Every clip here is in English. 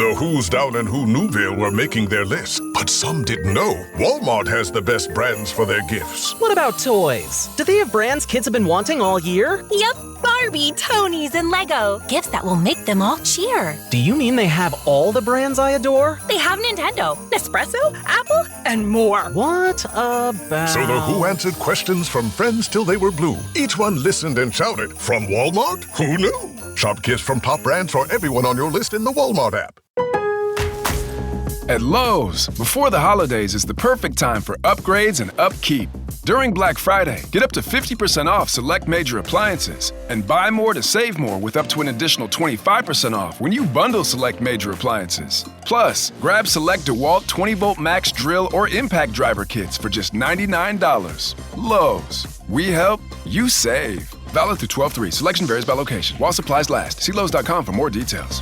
The who's down in Who Newville were making their list, but some didn't know Walmart has the best brands for their gifts. What about toys? Do they have brands kids have been wanting all year? Yep, Barbie, Tony's, and Lego. Gifts that will make them all cheer. Do you mean they have all the brands I adore? They have Nintendo, Nespresso, Apple, and more. What about... So the Who answered questions from friends till they were blue. Each one listened and shouted, from Walmart? Who knew? Shop gifts from top brands for everyone on your list in the Walmart app. At Lowe's, before the holidays is the perfect time for upgrades and upkeep. During Black Friday, get up to 50% off select major appliances and buy more to save more with up to an additional 25% off when you bundle select major appliances. Plus, grab select DeWalt 20-volt max drill or impact driver kits for just $99. Lowe's. We help, you save. Valid through 12/3. Selection varies by location. While supplies last. See Lowe's.com for more details.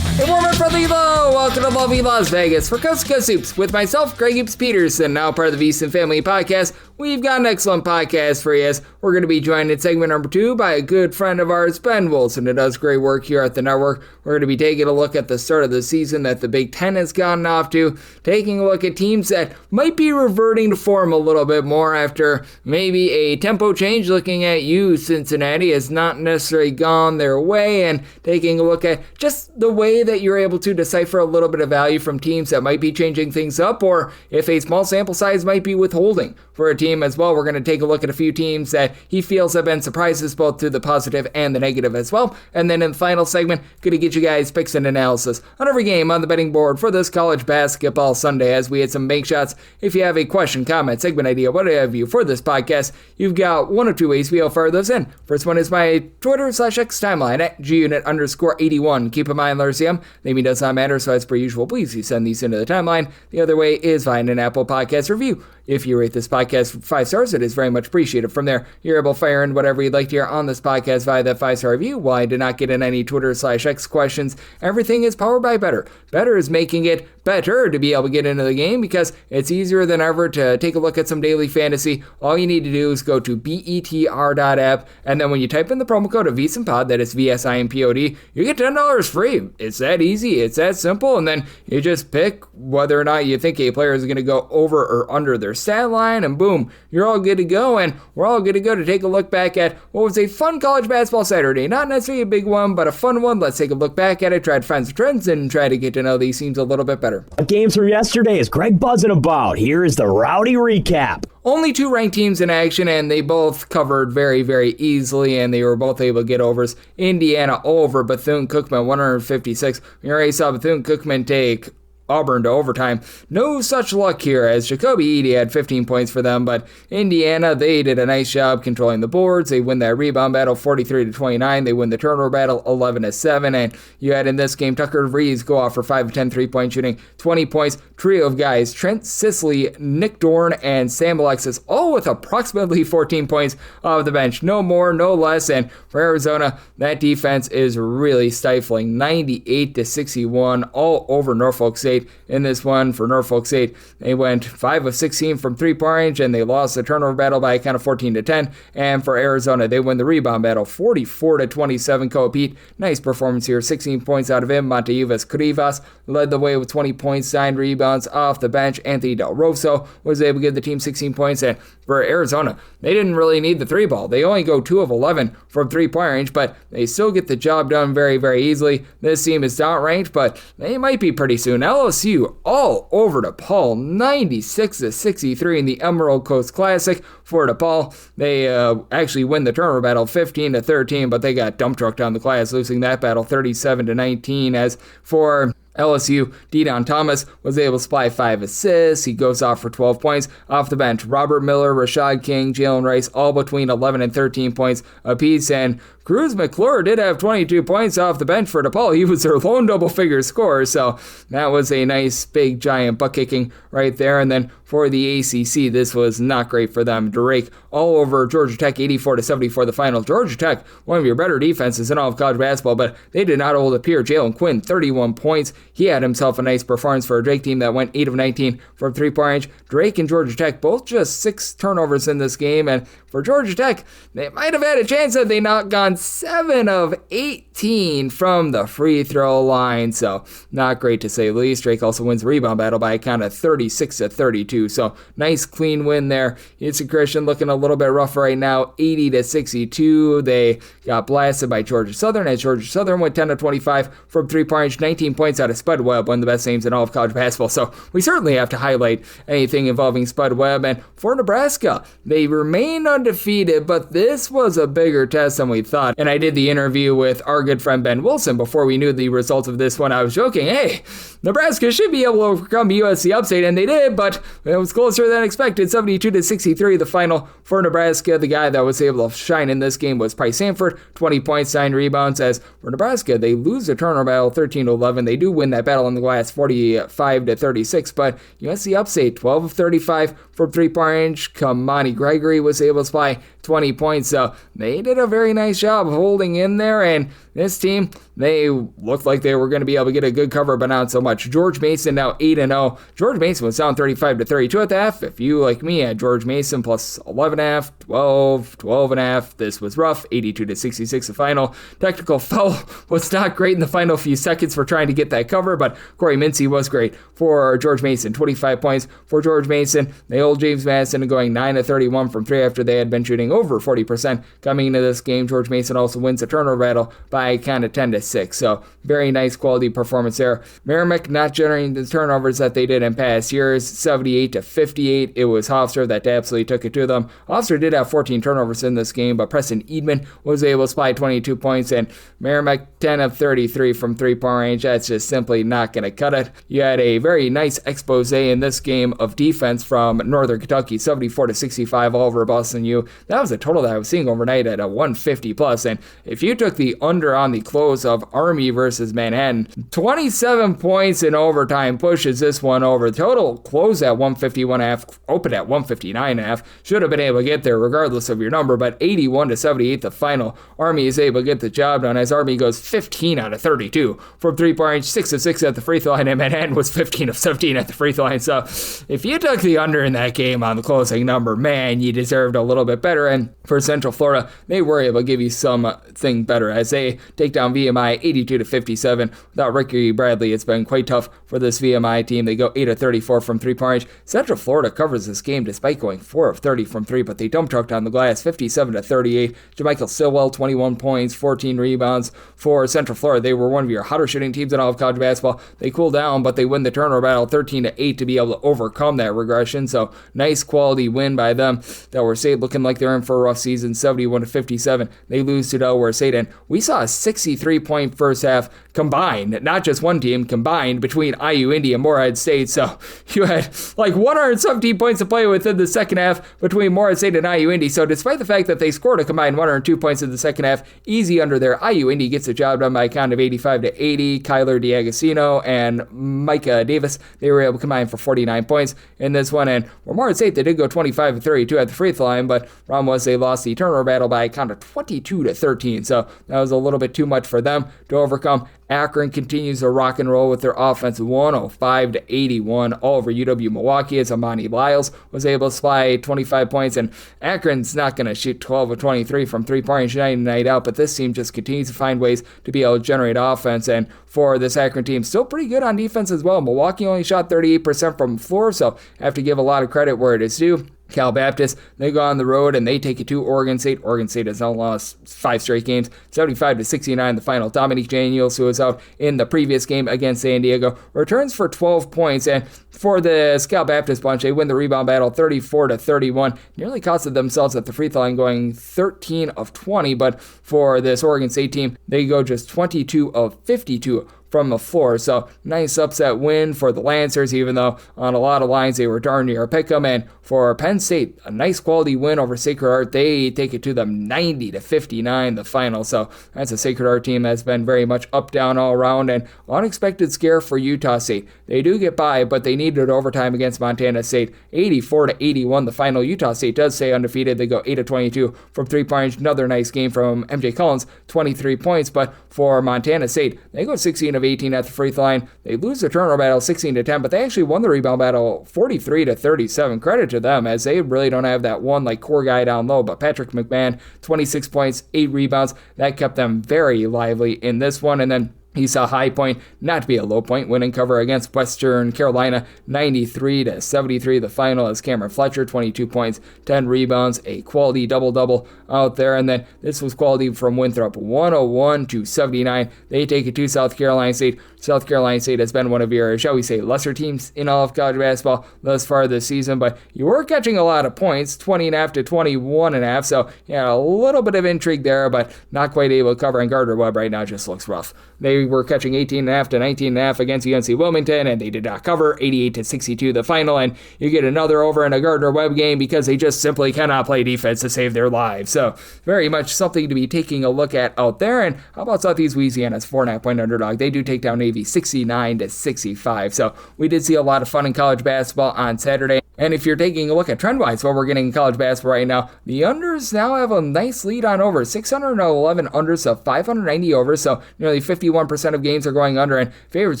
Hey, warm up from the low. Welcome to lovely Las Vegas for Coast to Coast Soups with myself, Greg Hoops Peterson, now part of the VSiN Family Podcast. We've got an excellent podcast for you as we're going to be joined in segment number 2 by a good friend of ours, Ben Wilson, who does great work here at the network. We're going to be taking a look at the start of the season that the Big Ten has gotten off to, taking a look at teams that might be reverting to form a little bit more after maybe a tempo change. Looking at you, Cincinnati, has not necessarily gone their way, and taking a look at just the way that you're able to decipher a little bit of value from teams that might be changing things up, or if a small sample size might be withholding for a team as well. We're going to take a look at a few teams that he feels have been surprises both to the positive and the negative as well. And then in the final segment, going to get you guys picks and analysis on every game on the betting board for this college basketball Sunday as we hit some bank shots. If you have a question, comment, segment idea, what have you for this podcast, you've got one of two ways we'll fire those in. First one is my Twitter/X timeline at gunit_81. Keep in mind, LRCM, naming does not matter, so as per usual, please you send these into the timeline. The other way is via an Apple Podcast review. If you rate this podcast 5 stars, it is very much appreciated. From there, you're able to fire in whatever you'd like to hear on this podcast via that 5-star review. While I did not get in any Twitter/X questions, everything is powered by Better. Better is making it better to be able to get into the game because it's easier than ever to take a look at some daily fantasy. All you need to do is go to betr.app, and then when you type in the promo code of VSiNPod, that is VSINPOD, you get $10 free. It's that easy. It's that simple. And then you just pick whether or not you think a player is going to go over or under their stat line, and boom, you're all good to go. And we're all good to go to take a look back at what was a fun college basketball Saturday. Not necessarily a big one, but a fun one. Let's take a look back at it, try to find some trends, and try to get to know these teams a little bit better. Games from yesterday is Greg buzzing about. Here is the rowdy recap. Only 2 ranked teams in action, and they both covered very, very easily, and they were both able to get overs. Indiana over Bethune-Cookman, 156. We already saw Bethune-Cookman take Auburn to overtime. No such luck here as Jacoby Eady had 15 points for them, but Indiana, they did a nice job controlling the boards. They win that rebound battle 43-29. They win the turnover battle 11-7, and you had in this game Tucker Reeves go off for 5 of 10 3-point shooting, 20 points. Trio of guys, Trent Sisley, Nick Dorn, and Sam Alexis, all with approximately 14 points off the bench. No more, no less, and for Arizona, that defense is really stifling. 98-61 all over Norfolk State. In this one for Norfolk State, they went 5 of 16 from 3-point range, and they lost the turnover battle by a count of 14-10. And for Arizona, they win the rebound battle 44-27. Koa Pete, nice performance here, 16 points out of him. Montevas Crivas led the way with 20 points, 9 rebounds off the bench. Anthony Del Rosso was able to give the team 16 points, and for Arizona, they didn't really need the 3-ball. They only go 2 of 11 from 3-point range, but they still get the job done very, very easily. This team is not ranked, but they might be pretty soon. LSU all over DePaul, 96-63 in the Emerald Coast Classic for DePaul. They actually win the turnover battle 15-13, but they got dump trucked on the class, losing that battle 37-19. As for LSU, De'Don Thomas was able to supply 5 assists. He goes off for 12 points off the bench. Robert Miller, Rashad King, Jalen Rice, all between 11 and 13 points apiece. And Cruz McClure did have 22 points off the bench for DePaul. He was their lone double-figure scorer, so that was a nice, big, giant butt-kicking right there. And then for the ACC, this was not great for them. Drake all over Georgia Tech, 84-74 the final. Georgia Tech, one of your better defenses in all of college basketball, but they did not hold up here. Jalen Quinn, 31 points. he had himself a nice performance for a Drake team that went 8 of 19 from 3-point range. Drake and Georgia Tech both just 6 turnovers in this game, and for Georgia Tech, they might have had a chance had they not gone 7 of 18 from the free throw line, so not great to say the least. Drake also wins the rebound battle by a count of 36-32, so nice clean win there. Houston Christian looking a little bit rough right now, 80-62. They got blasted by Georgia Southern as Georgia Southern went 10 of 25 from 3-point range, 19 points out of Spud Webb, one of the best names in all of college basketball, so we certainly have to highlight anything involving Spud Webb. And for Nebraska, they remain undefeated, but this was a bigger test than we thought. And I did the interview with our good friend Ben Wilson before we knew the results of this one. I was joking, hey, Nebraska should be able to overcome USC upstate, and they did, but it was closer than expected, 72-63 the final for Nebraska. The guy that was able to shine in this game was Price Sanford, 20 points, 9 rebounds. As for Nebraska, they lose the turnover battle 13-11. They do win that battle in the glass 45-36, but USC upstate 12 of 35 from 3-point range. Kamani Gregory was able to supply 20 points, so they did a very nice job holding in there, and this team, they looked like they were going to be able to get a good cover, but not so much. George Mason now 8-0. George Mason was down 35-32 at the half. If you, like me, had George Mason plus 11.5, 12, 12.5, this was rough, 82-66 the final. Technical foul was not great in the final few seconds for trying to get that cover, but Corey Mincy was great for George Mason, 25 points for George Mason. They hold James Madison going 9 of 31 from 3 after they had been shooting over 40% coming into this game. George Mason also wins the turnover battle by a count of 10-6, so very nice quality performance there. Merrimack not generating the turnovers that they did in past years, 78-58. It was Hofstra that absolutely took it to them. Hofstra did have 14 turnovers in this game, but Preston Eadman was able to supply 22 points, and Merrimack 10 of 33 from 3-point range. That's just simply not going to cut it. You had a very nice expose in this game of defense from Northern Kentucky, 74-65 all over Boston U. That was a total that I was seeing overnight at a 150 plus, and if you took the under on the close of Army versus Manhattan, 27 points in overtime pushes this one over. Total closed at 151.5, opened at 159.5. Should have been able to get there regardless of your number, but 81-78 the final. Army is able to get the job done as Army goes 15 out of 32 from 3-point range, 6 of 6 at the free throw line, and Manhattan was 15 of 17 at the free throw line. So if you took the under in that game on the closing number, man, you deserved a little bit better. And for Central Florida, they were able to give you something better as they take down VMI 82-57. Without Ricky Bradley, it's been quite tough for this VMI team. They go 8 of 34 from 3-point range. Central Florida covers this game despite going 4 of 30 from 3, but they dump trucked on the glass 57-38. Jermichael Stilwell, 21 points, 14 rebounds for Central Florida. They were one of your hotter shooting teams in all of college basketball. They cool down, but they win the turnover battle 13-8 to be able to overcome that regression. So nice quality win by them. Delaware State looking like they're in for a rough season, 71-57. They lose to Delaware State, and we saw a 63-point first half combined, not just one team, combined between IU, Indy, and Morehead State. So you had like 117 points to play with in the second half between Morehead State and IU, Indy. So despite the fact that they scored a combined 102 points in the second half, easy under there, IU, Indy gets the job done by a count of 85-80. Kyler D'Agostino and Micah Davis, they were able to combine for 49 points in this one. And for Morehead State, they did go 25-32 at the free throw line, but problem was they lost the turnover battle by a count of 22-13. So that was a little bit too much for them to overcome. Akron continues to rock and roll with their offense, 105-81 all over UW-Milwaukee as Amani Lyles was able to supply 25 points, and Akron's not going to shoot 12 of 23 from 3-point range night in night out, but this team just continues to find ways to be able to generate offense, and for this Akron team, still pretty good on defense as well. Milwaukee only shot 38% from the floor, so I have to give a lot of credit where it is due. Cal Baptist, they go on the road and they take it to Oregon State. Oregon State has now lost 5 straight games, 75-69 the final. Dominique Daniels, who was out in the previous game against San Diego, returns for 12 points. And for the Cal Baptist bunch, they win the rebound battle 34-31. Nearly costed themselves at the free throw line, going 13 of 20. But for this Oregon State team, they go just 22 of 52 from the floor. So nice upset win for the Lancers, even though on a lot of lines they were darn near a pick 'em. And for Penn State, a nice quality win over Sacred Heart. They take it to them 90-59 the final. So that's a Sacred Heart team that's been very much up, down, all around, and unexpected scare for Utah State. They do get by, but they needed overtime against Montana State, 84-81 the final. Utah State does stay undefeated. They go 8 of 22 from 3-point range. Another nice game from MJ Collins, 23 points. But for Montana State, they go 16 of 18 at the free throw line. They lose the turnover battle 16-10, but they actually won the rebound battle 43-37. Credit to them, as they really don't have that one core guy down low. But Patrick McMahon, 26 points, 8 rebounds. That kept them very lively in this one. And then he saw High Point, not to be a low point, winning cover against Western Carolina, 93-73. The final is Cameron Fletcher, 22 points, 10 rebounds, a quality double-double out there. And then this was quality from Winthrop, 101-79. They take it to South Carolina State. South Carolina State has been one of your, shall we say, lesser teams in all of college basketball thus far this season, but you were catching a lot of points, 20.5 to 21.5, so yeah, a little bit of intrigue there, but not quite able to cover, and Gardner Webb right now just looks rough. They were catching 18.5 to 19.5 against UNC Wilmington, and they did not cover, 88-62 the final, and you get another over in a Gardner Webb game because they just simply cannot play defense to save their lives. So very much something to be taking a look at out there. And how about Southeast Louisiana's 4.5-point underdog? They do take down Navy 69-65. So we did see a lot of fun in college basketball on Saturday. And if you're taking a look at trend-wise what we're getting in college basketball right now, the unders now have a nice lead on over. 611 unders, so 590 overs, so nearly 51% of games are going under, and favorites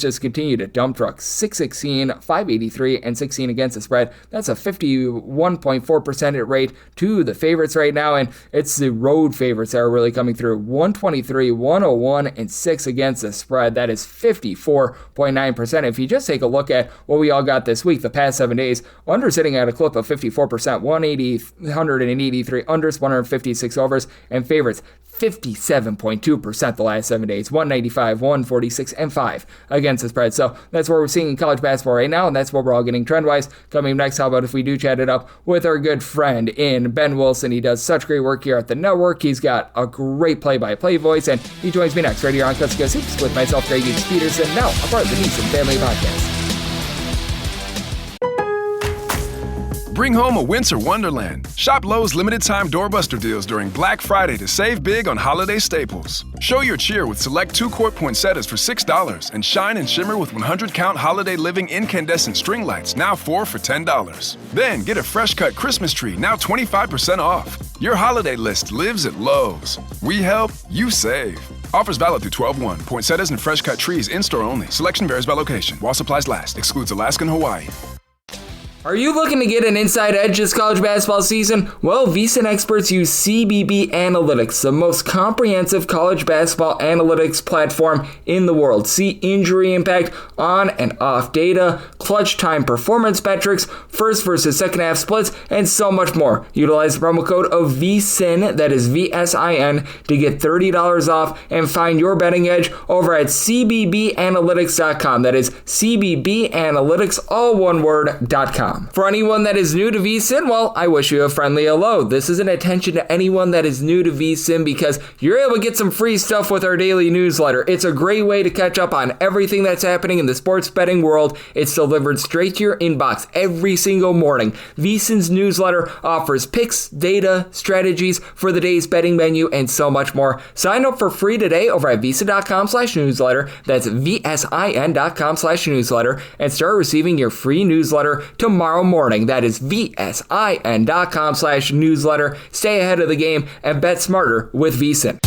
just continue to dump truck. 616, 583, and 16 against the spread. That's a 51.4% hit rate to the favorites right now, and it's the road favorites that are really coming through. 123, 101, and 6 against the spread. That is 54.9%. If you just take a look at what we all got this week, the past 7 days, under sitting at a clip of 54%, 183 unders, 156 overs, and favorites 57.2% the last 7 days, 195, 146, and 5 against the spread. So that's what we're seeing in college basketball right now, and that's what we're all getting trend-wise. Coming next, how about if we do chat it up with our good friend in Ben Wilson. He does such great work here at the network. He's got a great play-by-play voice, and he joins me next right here on Cuts Goes Hoops with myself, Greg Peterson, now a part of the VSiN Family Podcast. Bring home a winter wonderland. Shop Lowe's limited-time doorbuster deals during Black Friday to save big on holiday staples. Show your cheer with select 2-quart poinsettias for $6 and shine and shimmer with 100-count holiday living incandescent string lights, now 4 for $10. Then get a fresh-cut Christmas tree, now 25% off. Your holiday list lives at Lowe's. We help, you save. Offers valid through 12/1. Poinsettias and fresh-cut trees in-store only. Selection varies by location. While supplies last. Excludes Alaska and Hawaii. Are you looking to get an inside edge this college basketball season? Well, VSiN experts use CBB Analytics, the most comprehensive college basketball analytics platform in the world. See injury impact, on and off data, clutch time performance metrics, first versus second half splits, and so much more. Utilize the promo code of VSiN, that is VSIN, to get $30 off and find your betting edge over at cbbanalytics.com. That is cbbanalytics, all one word, .com. For anyone that is new to VSiN, well, I wish you a friendly hello. This is an attention to anyone that is new to VSiN because you're able to get some free stuff with our daily newsletter. It's a great way to catch up on everything that's happening in the sports betting world. It's delivered straight to your inbox every single morning. VSiN's newsletter offers picks, data, strategies for the day's betting menu, and so much more. Sign up for free today over at VSiN.com/newsletter. That's VSIN.com/newsletter, and start receiving your free newsletter tomorrow morning. That is VSIN.com/newsletter. Stay ahead of the game and bet smarter with VSiN.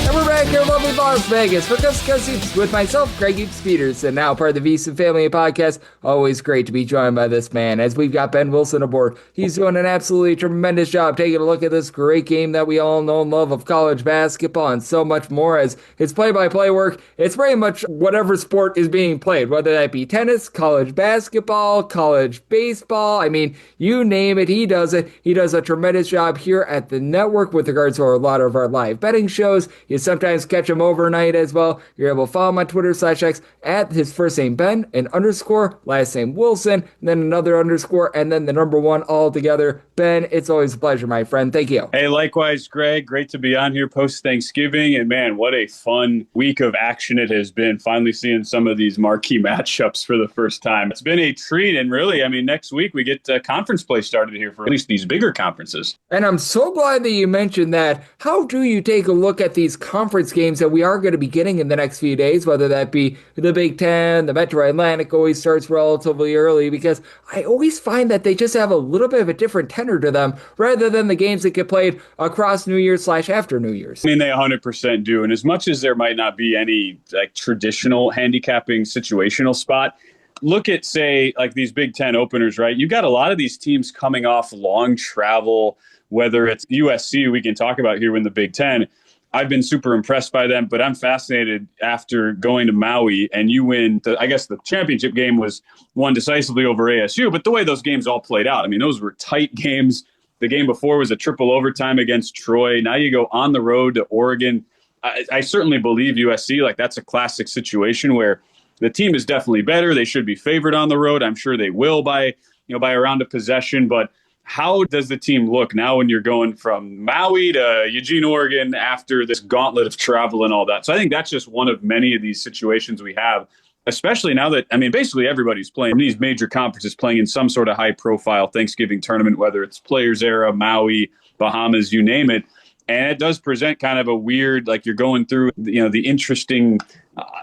And we're back here in lovely Las Vegas for Cuts Hoops with myself, Greg Peterson, now part of the VSiN Family Podcast. Always great to be joined by this man as we've got Ben Wilson aboard. He's doing an absolutely tremendous job taking a look at this great game that we all know and love of college basketball and so much more. As his play-by-play work, it's pretty much whatever sport is being played, whether that be tennis, college basketball, college baseball. I mean, you name it, he does it. He does a tremendous job here at the network with regards to a lot of our live betting shows. You sometimes catch him overnight as well. You're able to follow him on Twitter/X at his first name Ben, an underscore, last name Wilson, and then another underscore, and then the number one all together. Ben, it's always a pleasure, my friend. Thank you. Hey, likewise, Greg. Great to be on here post-Thanksgiving. And man, what a fun week of action it has been. Finally seeing some of these marquee matchups for the first time. It's been a treat. And really, I mean, next week we get conference play started here for at least these bigger conferences. And I'm so glad that you mentioned that. How do you take a look at these conference games games that we are going to be getting in the next few days, whether that be the Big Ten, the Metro Atlantic always starts relatively early, because I always find that they just have a little bit of a different tenor to them rather than the games that get played across New Year's / after New Year's. I mean, they 100% do. And as much as there might not be any like traditional handicapping situational spot, look at, say, like these Big Ten openers, right? You got a lot of these teams coming off long travel, whether it's USC, we can talk about here in the Big Ten. I've been super impressed by them, but I'm fascinated after going to Maui and you win. I guess the championship game was won decisively over ASU, but the way those games all played out, I mean, those were tight games. The game before was a triple overtime against Troy. Now you go on the road to Oregon. I certainly believe USC, like that's a classic situation where the team is definitely better. They should be favored on the road. I'm sure they will by a round of possession, but how does the team look now when you're going from Maui to Eugene, Oregon after this gauntlet of travel and all that? So I think that's just one of many of these situations we have, especially now that, I mean, basically everybody's playing these major conferences, playing in some sort of high profile Thanksgiving tournament, whether it's Players Era, Maui, Bahamas, you name it. And it does present kind of a weird, like you're going through, the interesting,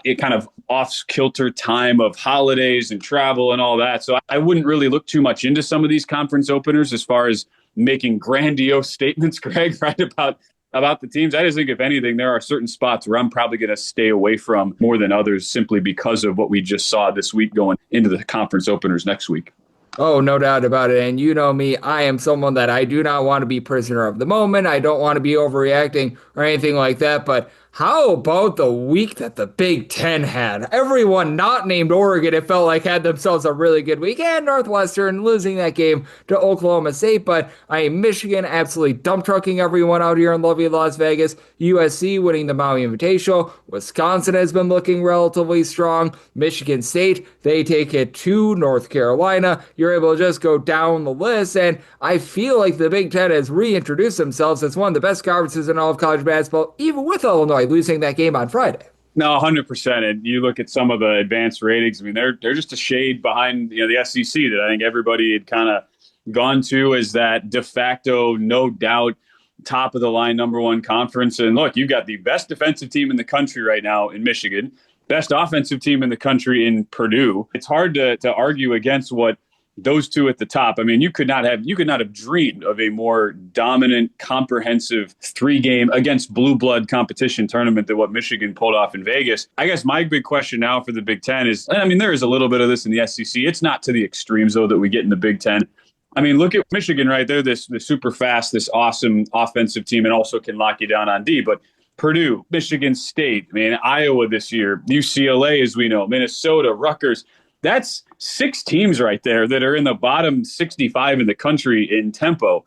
it kind of off-kilter time of holidays and travel and all that. So I wouldn't really look too much into some of these conference openers as far as making grandiose statements, Greg, right, about the teams. I just think, if anything, there are certain spots where I'm probably going to stay away from more than others simply because of what we just saw this week going into the conference openers next week. Oh, no doubt about it. And you know me, I am someone that I do not want to be prisoner of the moment. I don't want to be overreacting or anything like that. But how about the week that the Big Ten had? Everyone not named Oregon, it felt like, had themselves a really good week. And Northwestern losing that game to Oklahoma State. But Michigan absolutely dump trucking everyone out here in lovely Las Vegas. USC winning the Maui Invitational. Wisconsin has been looking relatively strong. Michigan State, they take it to North Carolina. You're able to just go down the list. And I feel like the Big Ten has reintroduced themselves as one of the best conferences in all of college basketball, even with Illinois losing that game on Friday. No, 100%. And you look at some of the advanced ratings, I mean, they're just a shade behind the SEC that I think everybody had kind of gone to as that de facto, no doubt, top of the line number one conference. And look, you've got the best defensive team in the country right now in Michigan, best offensive team in the country in Purdue. It's hard to argue against what those two at the top. I mean, you could not have dreamed of a more dominant, comprehensive 3-game against blue blood competition tournament than what Michigan pulled off in Vegas. I guess my big question now for the Big Ten is, I mean, there is a little bit of this in the SEC. It's not to the extremes, though, that we get in the Big Ten. I mean, look at Michigan, right? They're this super fast, this awesome offensive team, and also can lock you down on D. But Purdue, Michigan State, I mean, Iowa this year, UCLA, as we know, Minnesota, Rutgers. That's 6 teams right there that are in the bottom 65 in the country in tempo.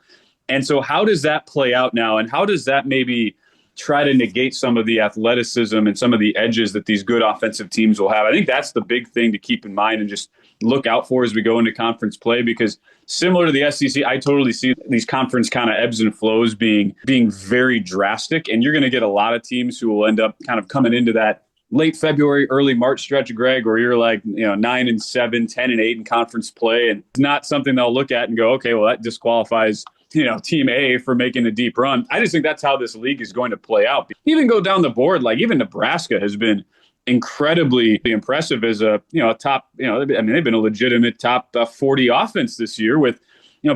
And so how does that play out now? And how does that maybe try to negate some of the athleticism and some of the edges that these good offensive teams will have? I think that's the big thing to keep in mind and just look out for as we go into conference play, because similar to the SEC, I totally see these conference kind of ebbs and flows being very drastic. And you're going to get a lot of teams who will end up kind of coming into that late February, early March stretch, Greg, where you're like, 9-7, 10-8 in conference play. And it's not something they'll look at and go, okay, well, that disqualifies, team A for making a deep run. I just think that's how this league is going to play out. Even go down the board, like even Nebraska has been incredibly impressive as a, top, they've been a legitimate top 40 offense this year with,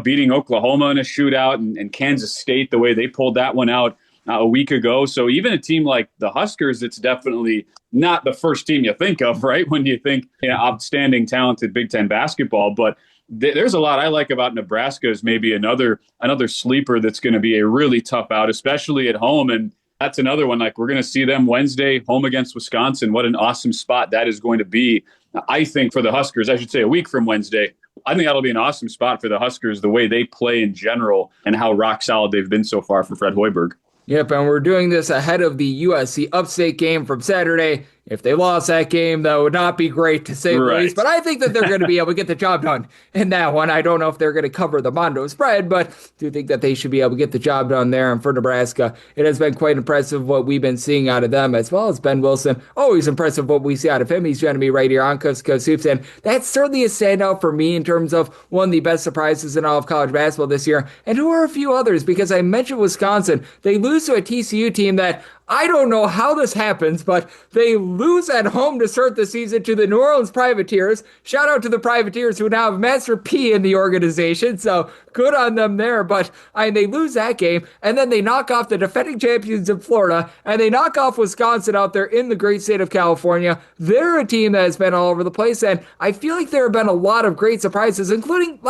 beating Oklahoma in a shootout and Kansas State, the way they pulled that one out a week ago. So even a team like the Huskers, it's definitely not the first team you think of, right? When you think outstanding, talented Big Ten basketball. But there's a lot I like about Nebraska as maybe another sleeper that's going to be a really tough out, especially at home. And that's another one. Like, we're going to see them Wednesday home against Wisconsin. What an awesome spot that is going to be. I think for the Huskers, I should say a week from Wednesday, I think that'll be an awesome spot for the Huskers, the way they play in general and how rock solid they've been so far for Fred Hoiberg. Yep, and we're doing this ahead of the USC Upstate game from Saturday. If they lost that game, that would not be great, to say the least. But I think that they're going to be able to get the job done in that one. I don't know if they're going to cover the Mondo spread, but do think that they should be able to get the job done there. And for Nebraska, it has been quite impressive what we've been seeing out of them, as well as Ben Wilson. Always impressive what we see out of him. He's going to be right here on Coast to Coast Hoops. And that's certainly a standout for me in terms of one of the best surprises in all of college basketball this year. And who are a few others? Because I mentioned Wisconsin. They lose to a TCU team that I don't know how this happens, but they lose at home to start the season to the New Orleans Privateers. Shout out to the Privateers who now have Master P in the organization, so good on them there. But they lose that game, and then they knock off the defending champions of Florida, and they knock off Wisconsin out there in the great state of California. They're a team that has been all over the place, and I feel like there have been a lot of great surprises, including,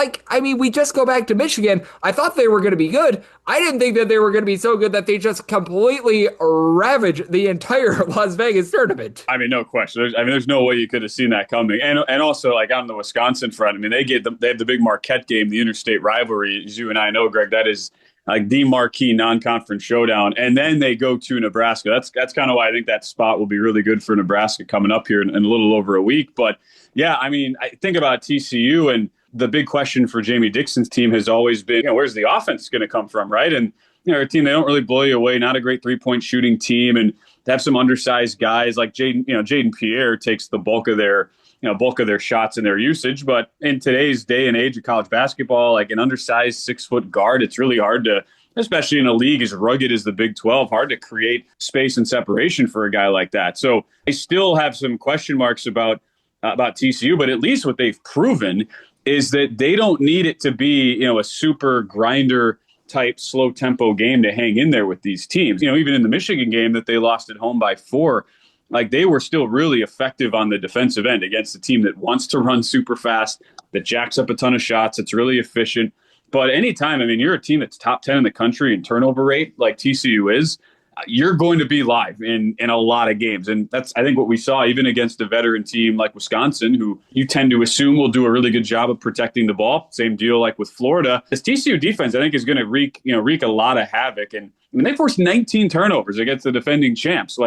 we just go back to Michigan. I thought they were going to be good. I didn't think that they were going to be so good that they just completely ravaged the entire Las Vegas tournament. I mean, no question. There's no way you could have seen that coming. And also, on the Wisconsin front, they have the big Marquette game, the interstate rivalry. As you and I know, Greg, that is the marquee non-conference showdown. And then they go to Nebraska. That's kind of why I think that spot will be really good for Nebraska coming up here in a little over a week. But yeah, I think about TCU, and the big question for Jamie Dixon's team has always been, where's the offense going to come from, right? And a team, they don't really blow you away, not a great three-point shooting team, and they have some undersized guys like Jaden Pierre takes the bulk of their shots and their usage. But in today's day and age of college basketball, an undersized 6-foot guard, it's really hard to, especially in a league as rugged as the Big 12, hard to create space and separation for a guy like that. So I still have some question marks about TCU, but at least what they've proven is that they don't need it to be, a super grinder type slow tempo game to hang in there with these teams. Even in the Michigan game that they lost at home by 4, they were still really effective on the defensive end against a team that wants to run super fast, that jacks up a ton of shots, it's really efficient. But anytime, you're a team that's top 10 in the country in turnover rate, like TCU is, you're going to be live in a lot of games. And that's, I think, what we saw even against a veteran team like Wisconsin, who you tend to assume will do a really good job of protecting the ball. Same deal like with Florida. This TCU defense, I think, is going to wreak a lot of havoc. And they forced 19 turnovers against the defending champs.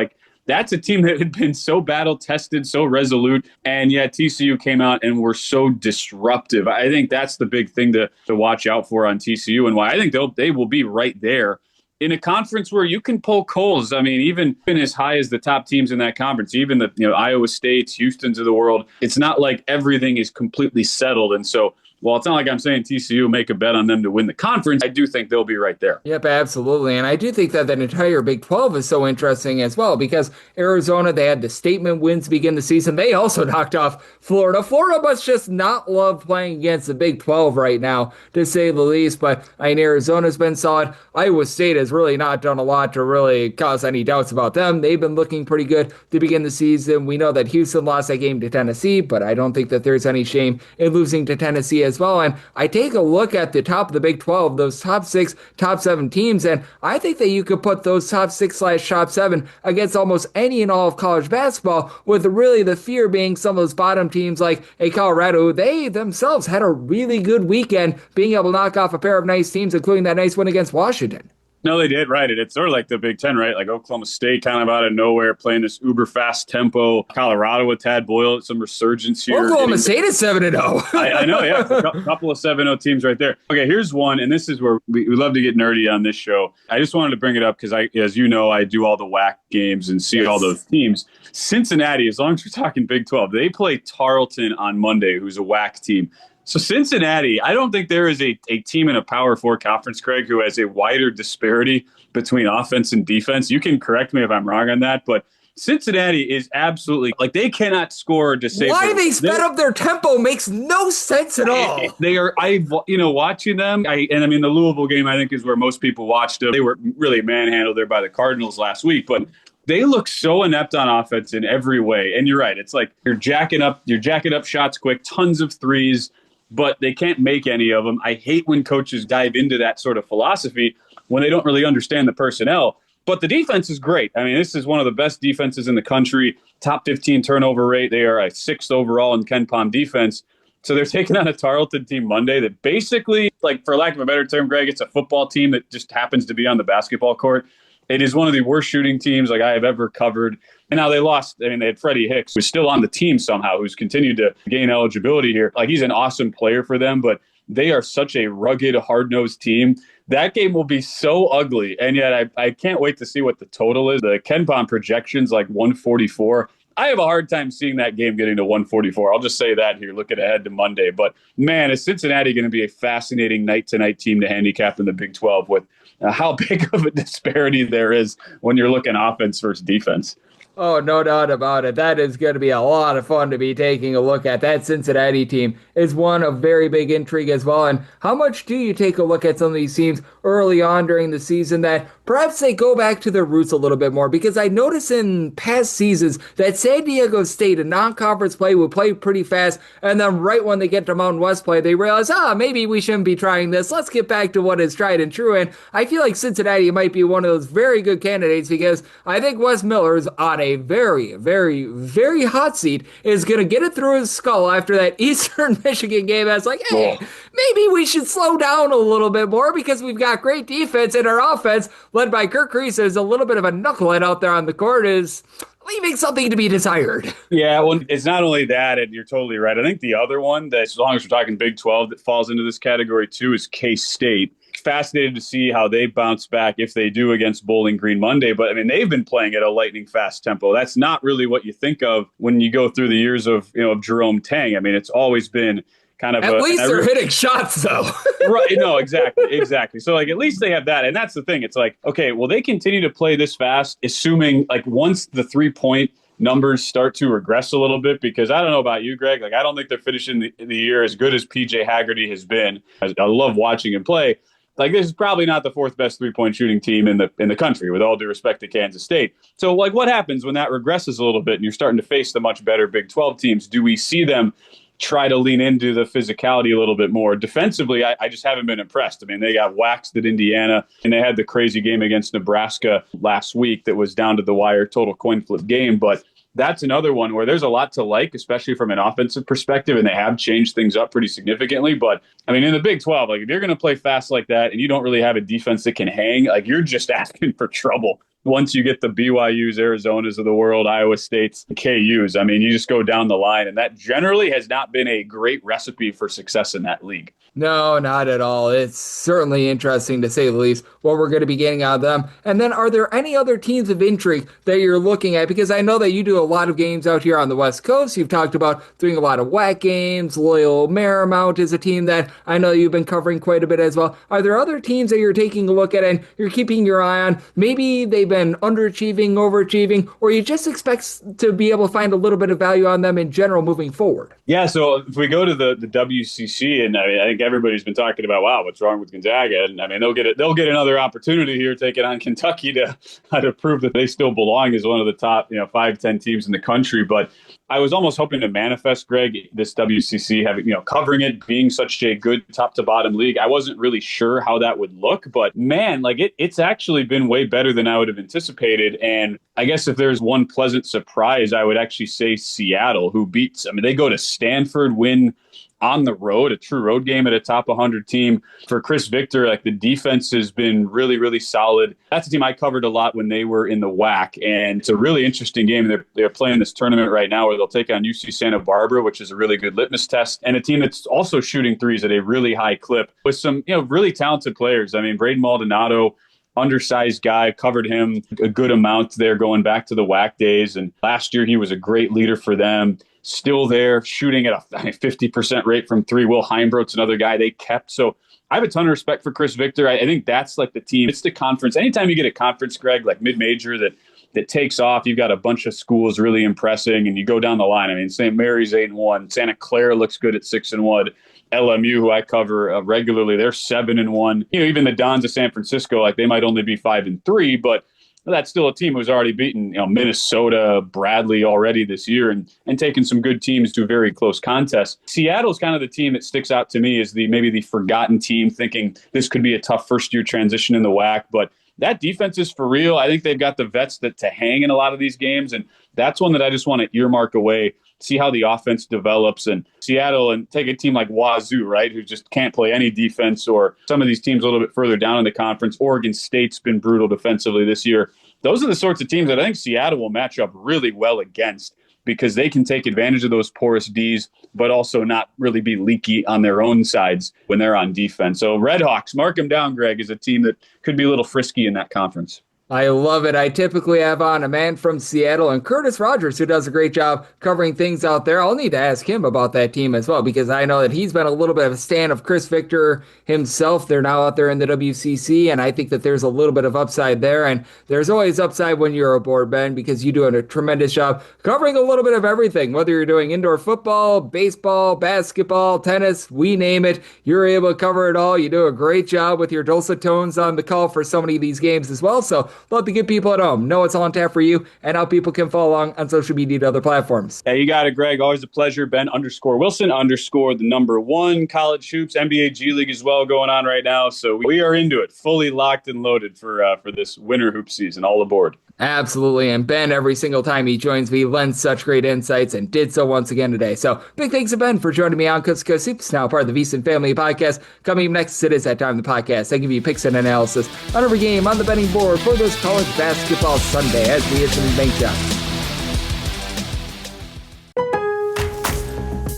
That's a team that had been so battle-tested, so resolute, and yet TCU came out and were so disruptive. I think that's the big thing to watch out for on TCU, and why I think they will be right there in a conference where you can pull Coles. Even as high as the top teams in that conference, even the Iowa States, Houstons of the world, it's not like everything is completely settled. And so, while it's not like I'm saying TCU make a bet on them to win the conference, I do think they'll be right there. Yep, absolutely. And I do think that entire Big 12 is so interesting as well, because Arizona, they had the statement wins to begin the season. They also knocked off Florida. Florida must just not love playing against the Big 12 right now, to say the least. But Arizona's been solid. Iowa State has really not done a lot to really cause any doubts about them. They've been looking pretty good to begin the season. We know that Houston lost that game to Tennessee, but I don't think that there's any shame in losing to Tennessee as well. And I take a look at the top of the Big 12, those top 6, top 7 teams, and I think that you could put those top 6/top 7 against almost any and all of college basketball, with really the fear being some of those bottom teams like Colorado. They themselves had a really good weekend, being able to knock off a pair of nice teams, including that nice win against Washington. No, they did, right. It's sort of like the Big Ten, right? Like Oklahoma State kind of out of nowhere playing this uber fast tempo. Colorado with Tad Boyle, some resurgence here. Oklahoma State is 7-0. I know, yeah. A couple of 7-0 teams right there. Okay, here's one, and this is where we love to get nerdy on this show. I just wanted to bring it up because, as you know, I do all the WAC games and see all those teams. Cincinnati, as long as we're talking Big 12, they play Tarleton on Monday, who's a WAC team. So Cincinnati, I don't think there is a team in a Power 4 conference, Craig, who has a wider disparity between offense and defense. You can correct me if I'm wrong on that, but Cincinnati is absolutely, they cannot score to save. Why they sped up their tempo makes no sense at all. They are, watching them. The Louisville game, I think, is where most people watched them. They were really manhandled there by the Cardinals last week, but they look so inept on offense in every way. And you're right. It's like you're jacking up shots quick, tons of threes, but they can't make any of them. I hate when coaches dive into that sort of philosophy when they don't really understand the personnel. But the defense is great. This is one of the best defenses in the country, top 15 turnover rate. They are a 6th overall in Ken Pom defense. So they're taking on a Tarleton team Monday that basically, for lack of a better term, Greg, it's a football team that just happens to be on the basketball court. It is one of the worst shooting teams I have ever covered. And now they lost. They had Freddie Hicks, who's still on the team somehow, who's continued to gain eligibility here. He's an awesome player for them, but they are such a rugged, hard-nosed team. That game will be so ugly. And yet I can't wait to see what the total is. The Ken Pom projections, 144. I have a hard time seeing that game getting to 144. I'll just say that here, looking ahead to Monday. But, man, is Cincinnati going to be a fascinating night-to-night team to handicap in the Big 12 with how big of a disparity there is when you're looking offense versus defense. Oh, no doubt about it. That is going to be a lot of fun to be taking a look at. That Cincinnati team is one of very big intrigue as well. And how much do you take a look at some of these teams early on during the season that perhaps they go back to their roots a little bit more? Because I noticed in past seasons that San Diego State in non-conference play would play pretty fast. And then right when they get to Mountain West play, they realize, maybe we shouldn't be trying this. Let's get back to what is tried and true. And I feel like Cincinnati might be one of those very good candidates because I think Wes Miller's on a very, very, very hot seat, is going to get it through his skull after that Eastern Michigan game. I was like, hey, maybe we should slow down a little bit more because we've got great defense and our offense, led by Kirk Reese, is a little bit of a knucklehead out there on the court, is leaving something to be desired. Yeah, well, it's not only that, and you're totally right. I think the other one, that as long as we're talking Big 12, that falls into this category too, is K-State. Fascinated to see how they bounce back if they do against Bowling Green Monday. But I mean, they've been playing at a lightning fast tempo. That's not really what you think of when you go through the years of Jerome Tang. I mean, it's always been kind of at least they're hitting shots though. Right. No, exactly. So like at least they have that. And that's the thing. It's like, okay, well, they continue to play this fast, assuming like once the 3-point numbers start to regress a little bit, because I don't know about you, Greg, like I don't think they're finishing the year as good as PJ Haggerty has been. I love watching him play. Like, this is probably not the fourth best 3-point shooting team in the country, with all due respect to Kansas State. So, like, what happens when that regresses a little bit and you're starting to face the much better Big 12 teams? Do we see them try to lean into the physicality a little bit more? Defensively, I just haven't been impressed. I mean, they got waxed at Indiana, and they had the crazy game against Nebraska last week that was down to the wire, total coin flip game. But that's another one where there's a lot to like, especially from an offensive perspective, and they have changed things up pretty significantly. But I mean, in the Big 12, like if you're going to play fast like that and you don't really have a defense that can hang, like you're just asking for trouble. Once you get the BYUs, Arizonas of the world, Iowa States, KUs, I mean, you just go down the line, and that generally has not been a great recipe for success in that league. No, not at all. It's certainly interesting, to say the least, what we're going to be getting out of them. And then are there any other teams of intrigue that you're looking at? Because I know that you do a lot of games out here on the West Coast. You've talked about doing a lot of WAC games. Loyal Marymount is a team that I know you've been covering quite a bit as well. Are there other teams that you're taking a look at and you're keeping your eye on? Maybe they've been underachieving, overachieving, or you just expect to be able to find a little bit of value on them in general moving forward? Yeah, so if we go to the WCC, and I think everybody's been talking about, wow, what's wrong with Gonzaga? And I mean, they'll get another opportunity here taking on Kentucky to prove that they still belong as one of the top 5-10 teams in the country. But I was almost hoping to manifest, Greg, this WCC having covering it being such a good top to bottom league. I wasn't really sure how that would look, but man, like it's actually been way better than I would have anticipated. And I guess if there's one pleasant surprise, I would actually say Seattle, who beats. I mean, they go to Stanford, win on the road, a true road game at a top 100 team. For Chris Victor, like the defense has been really, really solid. That's a team I covered a lot when they were in the WAC, and it's a really interesting game. They're playing this tournament right now where they'll take on UC Santa Barbara, which is a really good litmus test, and a team that's also shooting threes at a really high clip with some really talented players. I mean, Braden Maldonado, undersized guy, covered him a good amount there going back to the WAC days, and last year he was a great leader for them. Still there, shooting at a 50% rate from three. Will Heimbrook's another guy they kept. So I have a ton of respect for Chris Victor. I think that's like the team. It's the conference. Anytime you get a conference, Greg, like mid-major that takes off, you've got a bunch of schools really impressing, and you go down the line. I mean, St. Mary's 8-1. Santa Clara looks good at 6-1. LMU, who I cover regularly, they're 7-1. Even the Dons of San Francisco, like they might only be 5-3, but that's still a team who's already beaten Minnesota, Bradley already this year, and taken some good teams to a very close contest. Seattle's kind of the team that sticks out to me as maybe the forgotten team, thinking this could be a tough first-year transition in the WAC, but that defense is for real. I think they've got the vets to hang in a lot of these games, and that's one that I just want to earmark away, see how the offense develops. And Seattle, and take a team like Wazoo, right, who just can't play any defense, or some of these teams a little bit further down in the conference. Oregon State's been brutal defensively this year. Those are the sorts of teams that I think Seattle will match up really well against, because they can take advantage of those porous Ds, but also not really be leaky on their own sides when they're on defense. So Redhawks, mark them down, Greg, is a team that could be a little frisky in that conference. I love it. I typically have on a man from Seattle and Curtis Rogers, who does a great job covering things out there. I'll need to ask him about that team as well, because I know that he's been a little bit of a stan of Chris Victor himself. They're now out there in the WCC, and I think that there's a little bit of upside there. And there's always upside when you're aboard, Ben, because you do a tremendous job covering a little bit of everything, whether you're doing indoor football, baseball, basketball, tennis, we name it. You're able to cover it all. You do a great job with your dulcet tones on the call for so many of these games as well. So love to get people at home know what's on tap for you and how people can follow along on social media and other platforms. Hey, you got it, Greg. Always a pleasure. Ben_Wilson_ the number one. College hoops, NBA G League as well going on right now. So we are into it, fully locked and loaded for this winter hoop season. All aboard. Absolutely. And Ben, every single time he joins me, lends such great insights and did so once again today. So big thanks to Ben for joining me on Coast to Coast Hoops, now part of the VSiN Family Podcast. Coming up next, it is that time of the podcast. I give you picks and analysis on every game on the betting board for this college basketball Sunday as we hit some bank shots.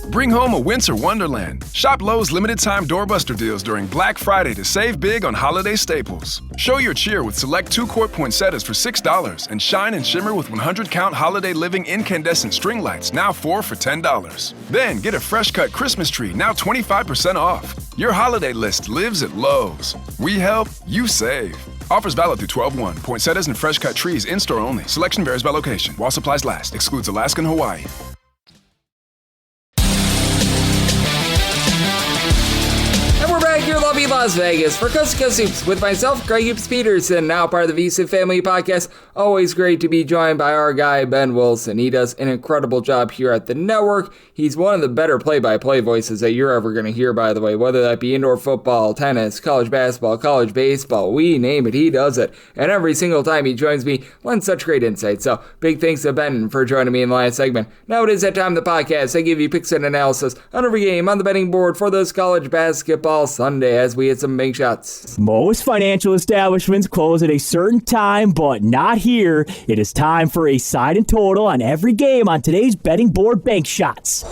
Bring home a winter wonderland. Shop Lowe's limited time doorbuster deals during Black Friday to save big on holiday staples. Show your cheer with select 2-quart poinsettias for $6 and shine and shimmer with 100-count holiday living incandescent string lights, now 4 for $10. Then get a fresh cut Christmas tree, now 25% off. Your holiday list lives at Lowe's. We help, you save. Offers valid through 12/1. Poinsettias and fresh cut trees in-store only. Selection varies by location. While supplies last. Excludes Alaska and Hawaii. Here, lovely Las Vegas, for Coast to Coast Hoops with myself, Greg Hoops Peterson, now part of the VSiN Family Podcast. Always great to be joined by our guy, Ben Wilson. He does an incredible job here at the network. He's one of the better play-by-play voices that you're ever going to hear, by the way, whether that be indoor football, tennis, college basketball, college baseball, we name it, he does it. And every single time he joins me, lends such great insight. So big thanks to Ben for joining me in the last segment. Now it is that time of the podcast. I give you picks and analysis on every game on the betting board for this college basketball Sunday as we hit some bank shots. Most financial establishments close at a certain time, but not here. It is time for a side and total on every game on today's betting board bank shots.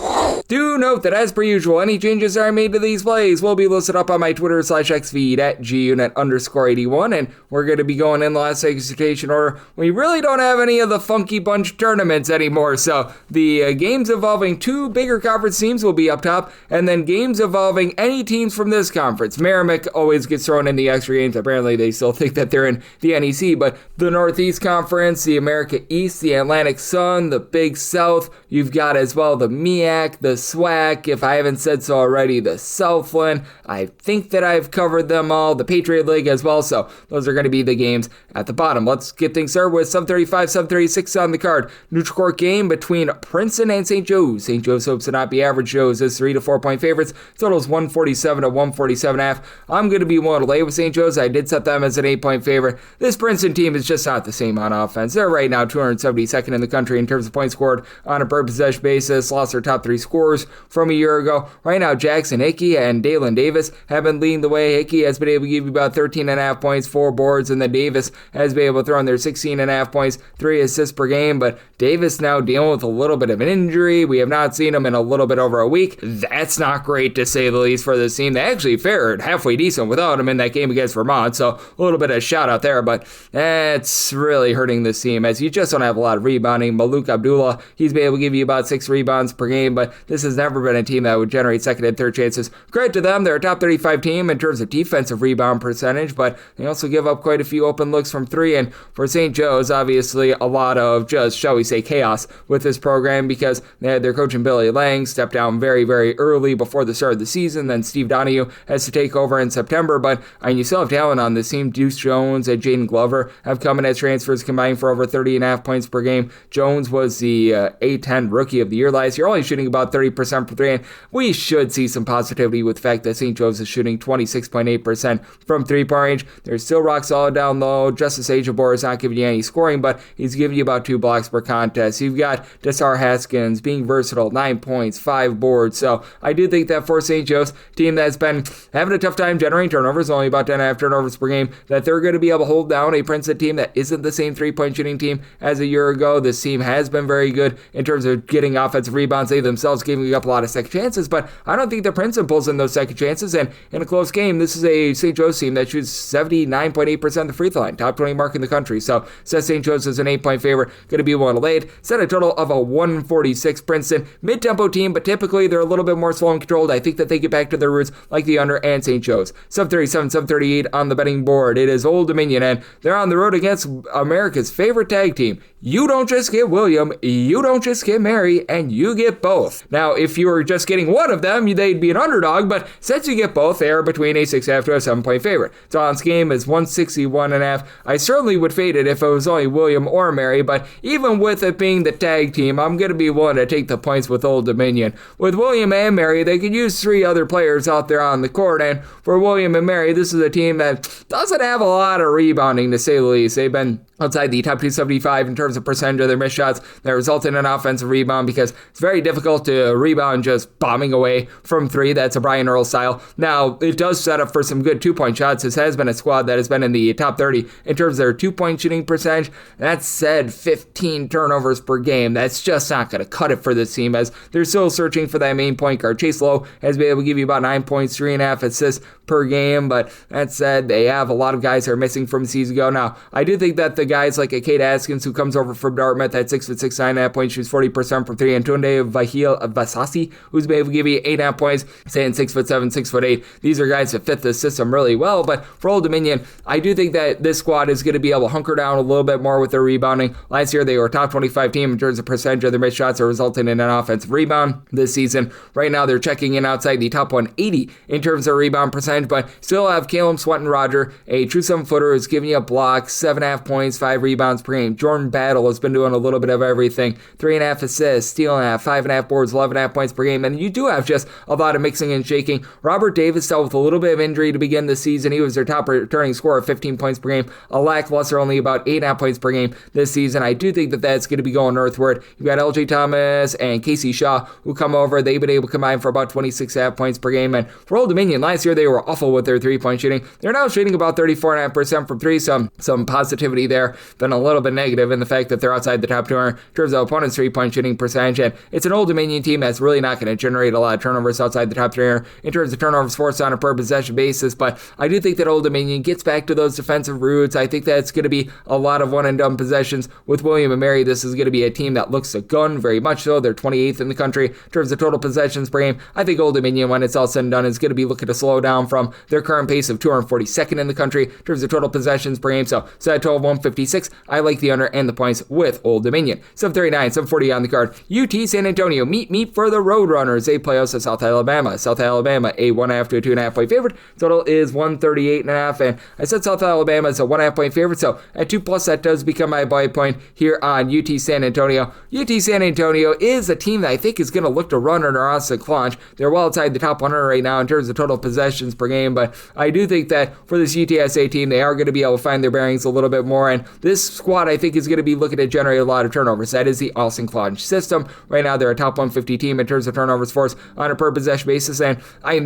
Do note that, as per usual, any changes that are made to these plays will be listed up on my Twitter/X feed at gunit_81, and we're going to be going in the last execution order. We really don't have any of the funky bunch tournaments anymore, so the games involving two bigger conference teams will be up top, and then games involving any teams from this conference. Merrimack always gets thrown in the extra games. Apparently, they still think that they're in the NEC, but the Northeast Conference, the America East, the Atlantic Sun, the Big South, you've got as well the MEAC, the SWAC, if I haven't said so already, the Southland. I think that I've covered them all, the Patriot League as well, so those are going to be the games at the bottom. Let's get things started with 7:35, 7:36 on the card. Neutral court game between Princeton and St. Joe's. St. Joe's hopes to not be average Joe's as 3 to 4 point favorites. Totals 147 to 147.5. I'm going to be willing to lay with St. Joe's. I did set them as an 8-point favorite. This Princeton team is just not the same on offense. They're right now 272nd in the country in terms of points scored on a per possession basis. Lost their top 3 scorers from a year ago. Right now, Jackson Hickey and Dalen Davis have been leading the way. Hickey has been able to give you about 13.5 points, 4 boards, and then Davis has been able to throw in their 16.5 points, 3 assists per game. But Davis now dealing with a little bit of an injury. We have not seen him in a little bit over a week. That's not great, to say the least, for this team. They actually fared halfway decent without him in that game against Vermont, so a little bit of shout out there, but that's really hurting this team as you just don't have a lot of rebounding. Maluk Abdullah, he's been able to give you about 6 rebounds per game, but this has never been a team that would generate second and third chances. Credit to them, they're a top 35 team in terms of defensive rebound percentage, but they also give up quite a few open looks from 3, and for St. Joe's, obviously a lot of just, shall we say, chaos with this program because they had their coach in Billy Lang step down very, very early before the start of the season. Then Steve Donahue has to take over in September, but you still have talent on this team. Deuce Jones and Jaden Glover have come in as transfers, combining for over 30.5 points per game. Jones was the A10 Rookie of the Year last year, only shooting about 30% for 3, and we should see some positivity with the fact that St. Joe's is shooting 26.8% from 3-point range. They're still rock solid down low. Justice Ajabor is not giving you any scoring, but he's giving you about 2 blocks per contest. You've got Desar Haskins being versatile, 9 points, 5 boards, so I do think that for St. Joe's, team that's been having a tough time time generating turnovers, only about 10.5 turnovers per game, that they're going to be able to hold down a Princeton team that isn't the same three-point shooting team as a year ago. This team has been very good in terms of getting offensive rebounds. They themselves giving up a lot of second chances, but I don't think that Princeton pulls in those second chances. And in a close game, this is a St. Joe's team that shoots 79.8% of the free throw line, top 20 mark in the country. So set St. Joe's as an 8-point favorite, going to be one to lay. Set a total of a 146. Princeton, mid-tempo team, but typically they're a little bit more slow and controlled. I think that they get back to their roots like the under and St. Joe's. 737, 738 on the betting board. It is Old Dominion, and they're on the road against America's favorite tag team. You don't just get William, you don't just get Mary, and you get both. Now, if you were just getting one of them, they'd be an underdog, but since you get both, they are between a 6.5 to a 7-point favorite. Dawn's game is 161.5. I certainly would fade it if it was only William or Mary, but even with it being the tag team, I'm going to be willing to take the points with Old Dominion. With William and Mary, they could use 3 other players out there on the court, and for William and Mary, this is a team that doesn't have a lot of rebounding, to say the least. They've been outside the top 275 in terms of percentage of their missed shots that result in an offensive rebound, because it's very difficult to rebound just bombing away from 3. That's a Brian Earl style. Now, it does set up for some good 2-point shots. This has been a squad that has been in the top 30 in terms of their 2-point shooting percentage. That said, 15 turnovers per game. That's just not going to cut it for this team, as they're still searching for that main point guard. Chase Lowe has been able to give you about 9 points, 3.5 assists per game, but that said, they have a lot of guys that are missing from the season ago. Now, I do think that the guys like a Kate Askins, who comes over from Dartmouth, that 6'6", 9.5 points, shoots 40% from 3, and Tunde Vasasi, who's been able to give you 8.5 points, saying 6'7", 6'8". These are guys that fit the system really well, but for Old Dominion, I do think that this squad is going to be able to hunker down a little bit more with their rebounding. Last year, they were a top 25 team in terms of percentage of their missed shots that resulted in an offensive rebound. This season, right now, they're checking in outside the top 180 in terms of rebound percentage, but still have Caleb Swanton-Roger, a true 7-footer who's giving you a block, 7.5 points, 5 rebounds per game. Jordan Battle has been doing a little bit of everything. 3.5 assists, stealing 5.5 boards, 11.5 points per game. And you do have just a lot of mixing and shaking. Robert Davis dealt with a little bit of injury to begin the season. He was their top returning scorer of 15 points per game. A lackluster, only about 8.5 points per game this season. I do think that that's going to be going northward. You've got LJ Thomas and Casey Shaw who come over. They've been able to combine for about 26.5 points per game. And for Old Dominion, last year they were awful with their 3-point shooting. They're now shooting about 34.5% from 3. Some positivity there. Been a little bit negative in the fact that they're outside the top 200 in terms of opponents' 3-point shooting percentage. And it's an Old Dominion team that's really not going to generate a lot of turnovers outside the top 300 in terms of turnovers forced on a per possession basis. But I do think that Old Dominion gets back to those defensive roots. I think that's going to be a lot of one-and-done possessions. With William and Mary, this is going to be a team that looks a gun, very much so. They're 28th in the country in terms of total possessions per game. I think Old Dominion, when it's all said and done, is going to be looking to slow down from their current pace of 242nd in the country in terms of total possessions per game. So at 12-156, I like the under and the points with Old Dominion. 739, 740 on the card. UT San Antonio, meet for the Roadrunners. They play us at South Alabama. South Alabama, a 1.5 to a 2.5 point favorite. Total is 138.5, and I said South Alabama is a 1.5 point favorite, so at 2+, that does become my buy point here on UT San Antonio. UT San Antonio is a team that I think is going to look to run under Austin Clonch. They're well outside the top 100 right now in terms of total possessions per game, but I do think that for this UTSA team, they are going to be able to find their bearings a little bit more, and this squad I think is going to be looking to generate a lot of turnovers. That is the Austin Clonch system. Right now, they're a top 150 team in terms of turnovers forced on a per possession basis, and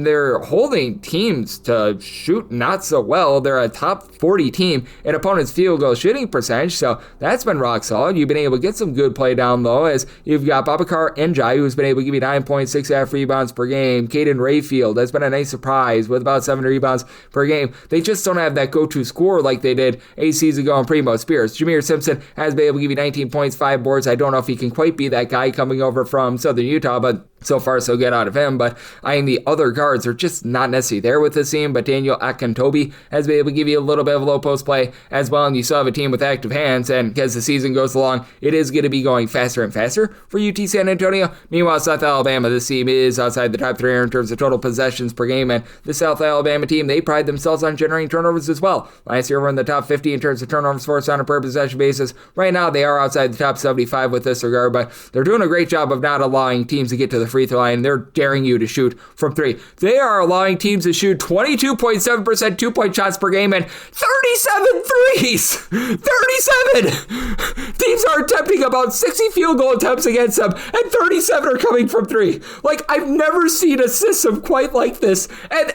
they're holding teams to shoot not so well. They're a top 40 team in opponents' field goal shooting percentage, so that's been rock solid. You've been able to get some good play down low, as you've got Babacar Njai, who's been able to give you 9.6 rebounds per game. Caden Rayfield has been a nice surprise with about 7 rebounds per game. They just don't have that go-to scorer like they did 8 seasons ago in Primo Spears. Jameer Simpson has been able to give you 19 points, 5 boards. I don't know if he can quite be that guy coming over from Southern Utah, but so far so good out of him. But the other guards are just not necessarily there with this team. But Daniel Akintobi has been able to give you a little bit of low post play as well, and you still have a team with active hands, and as the season goes along, it is going to be going faster and faster for UT San Antonio. Meanwhile, South Alabama, this team is outside the top 300 in terms of total possessions per game, and the South Alabama team, they pride themselves on generating turnovers as well. Last year, we're in the top 50 in terms of turnovers forced on a per possession basis. Right now, they are outside the top 75 with this regard, but they're doing a great job of not allowing teams to get to the free throw line. They're daring you to shoot from three. They are allowing teams to shoot 22.7% 2-point shots per game and 37 threes. 37! Teams are attempting about 60 field goal attempts against them, and 37 are coming from three. Like, I've never seen a system quite like this. And